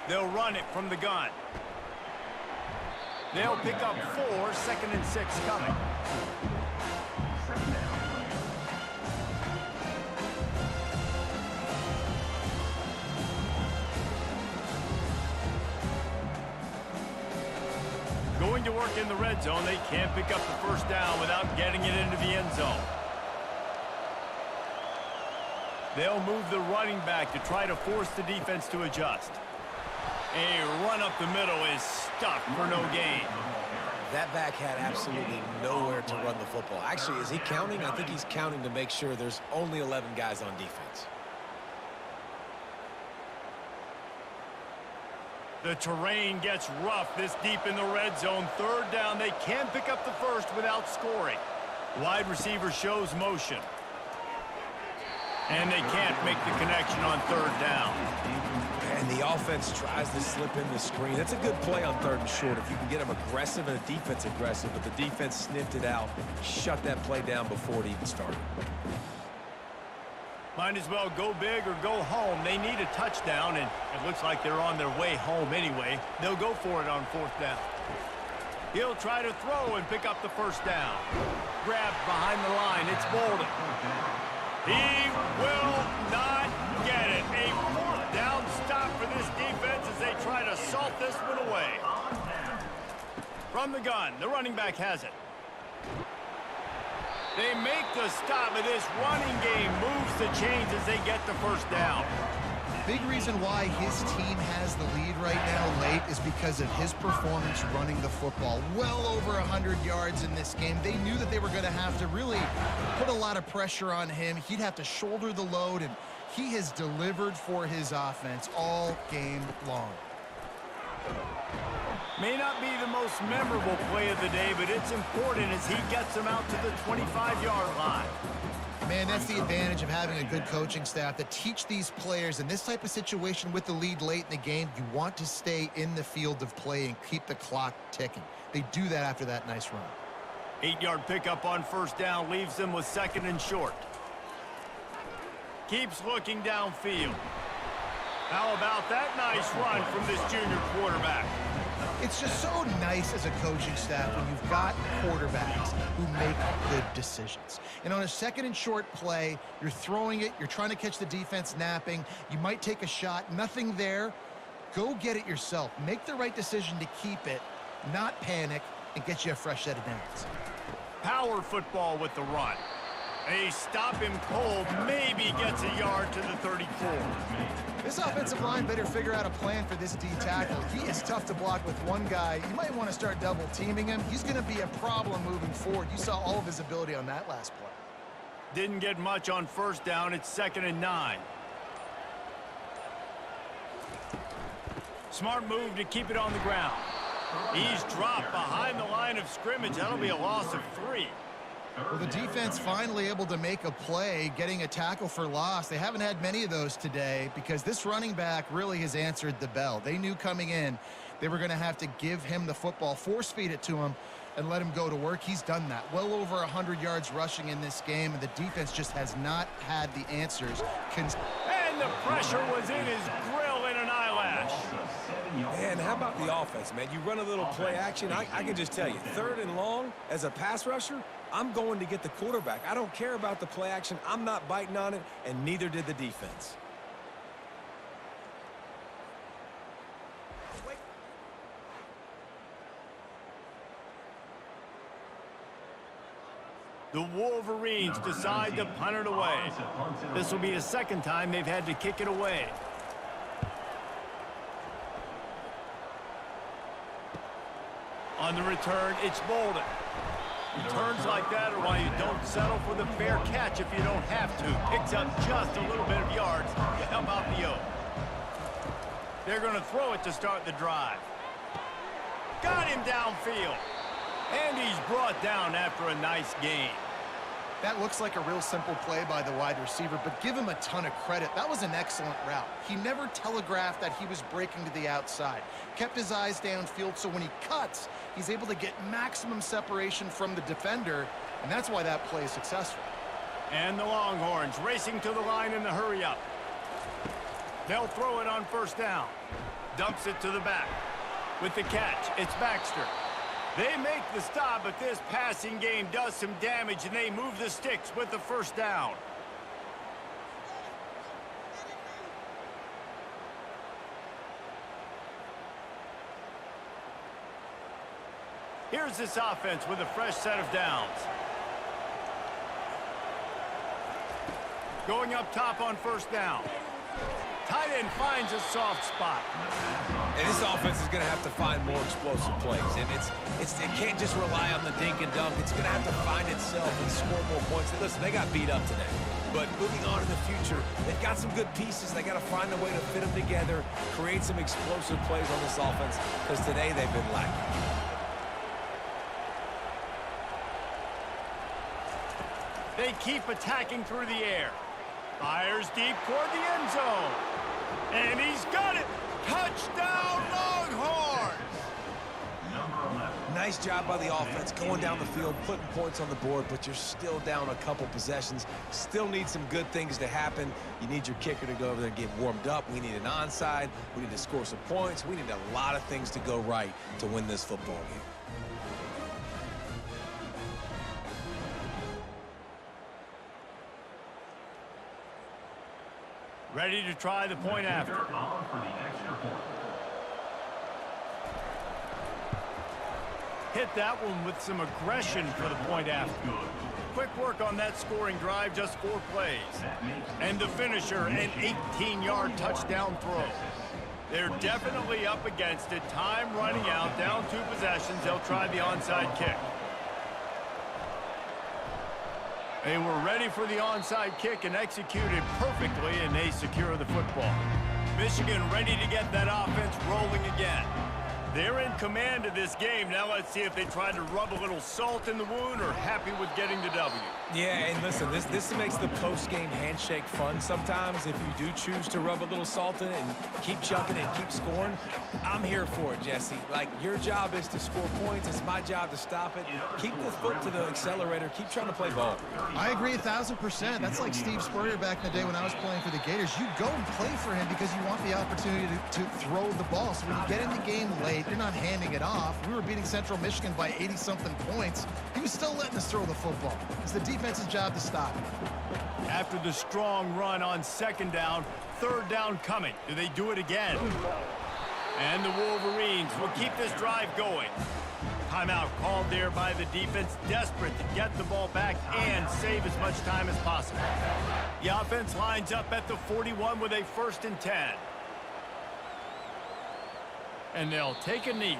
[SPEAKER 5] They'll run it from the gun. They'll pick up 4, 2nd and 6 coming. Going to work in the red zone, they can't pick up the first down without getting it into the end zone. They'll move the running back to try to force the defense to adjust. A run up the middle is stuck for no gain.
[SPEAKER 7] That back had absolutely nowhere to run the football. Actually, is he counting? I think he's counting to make sure there's only 11 guys on defense.
[SPEAKER 5] The terrain gets rough this deep in the red zone. 3rd down, they can pick up the first without scoring. Wide receiver shows motion. And they can't make the connection on 3rd down.
[SPEAKER 7] And the offense tries to slip in the screen. That's a good play on 3rd and short if you can get them aggressive and the defense aggressive, but the defense sniffed it out, shut that play down before it even started.
[SPEAKER 5] Might as well go big or go home. They need a touchdown, and it looks like they're on their way home anyway. They'll go for it on 4th down. He'll try to throw and pick up the first down. Grabbed behind the line. It's Bolden. He will not get it. A 4th down stop for this defense as they try to salt this one away. From the gun, the running back has it. They make the stop, and this running game moves the chains as they get the first down.
[SPEAKER 6] Big reason why his team has the lead right now late is because of his performance running the football. Well over 100 yards in this game. They knew that they were going to have to really put a lot of pressure on him. He'd have to shoulder the load, and he has delivered for his offense all game long.
[SPEAKER 5] May not be the most memorable play of the day, but it's important as he gets them out to the 25-yard line.
[SPEAKER 6] Man, that's the advantage of having a good coaching staff to teach these players in this type of situation with the lead late in the game. You want to stay in the field of play and keep the clock ticking. They do that after that nice run.
[SPEAKER 5] 8-yard pickup on first down leaves them with 2nd and short. Keeps looking downfield. How about that nice run from this junior quarterback?
[SPEAKER 6] It's just so nice as a coaching staff when you've got quarterbacks who make good decisions. And on a 2nd and short play, you're throwing it, you're trying to catch the defense napping, you might take a shot, nothing there. Go get it yourself. Make the right decision to keep it, not panic, and get you a fresh set of downs.
[SPEAKER 5] Power football with the run. They stop him cold, maybe gets a yard to the 34.
[SPEAKER 6] This offensive line better figure out a plan for this D tackle. He is tough to block with one guy. You might want to start double teaming him. He's going to be a problem moving forward. You saw all of his ability on that last play.
[SPEAKER 5] Didn't get much on first down. It's 2nd and 9. Smart move to keep it on the ground. He's dropped behind the line of scrimmage. That'll be a loss of 3.
[SPEAKER 6] Well, the defense finally able to make a play, getting a tackle for loss. They haven't had many of those today because this running back really has answered the bell. They knew coming in they were going to have to give him the football, force feed it to him, and let him go to work. He's done that. Well over 100 yards rushing in this game, and the defense just has not had the answers.
[SPEAKER 5] And the pressure was in his grill in an eyelash.
[SPEAKER 7] Man, how about the offense, man? You run a little play action. I can just tell you, 3rd and long, as a pass rusher, I'm going to get the quarterback. I don't care about the play action. I'm not biting on it, and neither did the defense.
[SPEAKER 5] The Wolverines decide to punt it away. This will be the 2nd time they've had to kick it away. On the return, it's Bolden. Returns like that are why you don't settle for the fair catch if you don't have to. Picks up just a little bit of yards to help out the Oak. They're going to throw it to start the drive. Got him downfield. And he's brought down after a nice gain.
[SPEAKER 6] That looks like a real simple play by the wide receiver, but give him a ton of credit. That was an excellent route. He never telegraphed that he was breaking to the outside. Kept his eyes downfield, so when he cuts, he's able to get maximum separation from the defender, and that's why that play is successful.
[SPEAKER 5] And the Longhorns racing to the line in the hurry-up. They'll throw it on first down. Dumps it to the back. With the catch, it's Baxter. They make the stop, but this passing game does some damage, and they move the sticks with the first down. Here's this offense with a fresh set of downs. Going up top on first down. Tight end finds a soft spot.
[SPEAKER 7] And this offense is going to have to find more explosive plays. And it can't just rely on the dink and dunk. It's going to have to find itself and score more points. And listen, they got beat up today. But moving on in the future, they've got some good pieces. They got to find a way to fit them together, create some explosive plays on this offense, because today they've been lacking.
[SPEAKER 5] They keep attacking through the air. Fires deep toward the end zone. And he's got it. Touchdown, Longhorns!
[SPEAKER 7] Nice job by the offense going down the field, putting points on the board, but you're still down a couple possessions. Still need some good things to happen. You need your kicker to go over there and get warmed up. We need an onside. We need to score some points. We need a lot of things to go right to win this football game.
[SPEAKER 5] Ready to try the point after. Hit that one with some aggression for the point after. Quick work on that scoring drive, just 4 plays. And the finisher, an 18-yard touchdown throw. They're definitely up against it. Time running out, down 2 possessions. They'll try the onside kick. They were ready for the onside kick and executed perfectly, and they secure the football. Michigan ready to get that offense rolling again. They're in command of this game. Now let's see if they try to rub a little salt in the wound or happy with getting the W.
[SPEAKER 7] Yeah, and listen, this makes the post-game handshake fun sometimes. If you do choose to rub a little salt in it and keep chucking and keep scoring, I'm here for it, Jesse. Like, your job is to score points. It's my job to stop it. Keep the foot to the accelerator. Keep trying to play ball.
[SPEAKER 6] I agree 1,000%. That's like Steve Spurrier back in the day when I was playing for the Gators. You go and play for him because you want the opportunity to throw the ball. So when you get in the game late, you're not handing it off. We were beating Central Michigan by 80-something points. He was still letting us throw the football. It's the defense's job to stop it.
[SPEAKER 5] After the strong run on 2nd down, 3rd down coming. Do they do it again? And the Wolverines will keep this drive going. Timeout called there by the defense, desperate to get the ball back and save as much time as possible. The offense lines up at the 41 with a 1st and 10. And they'll take a knee.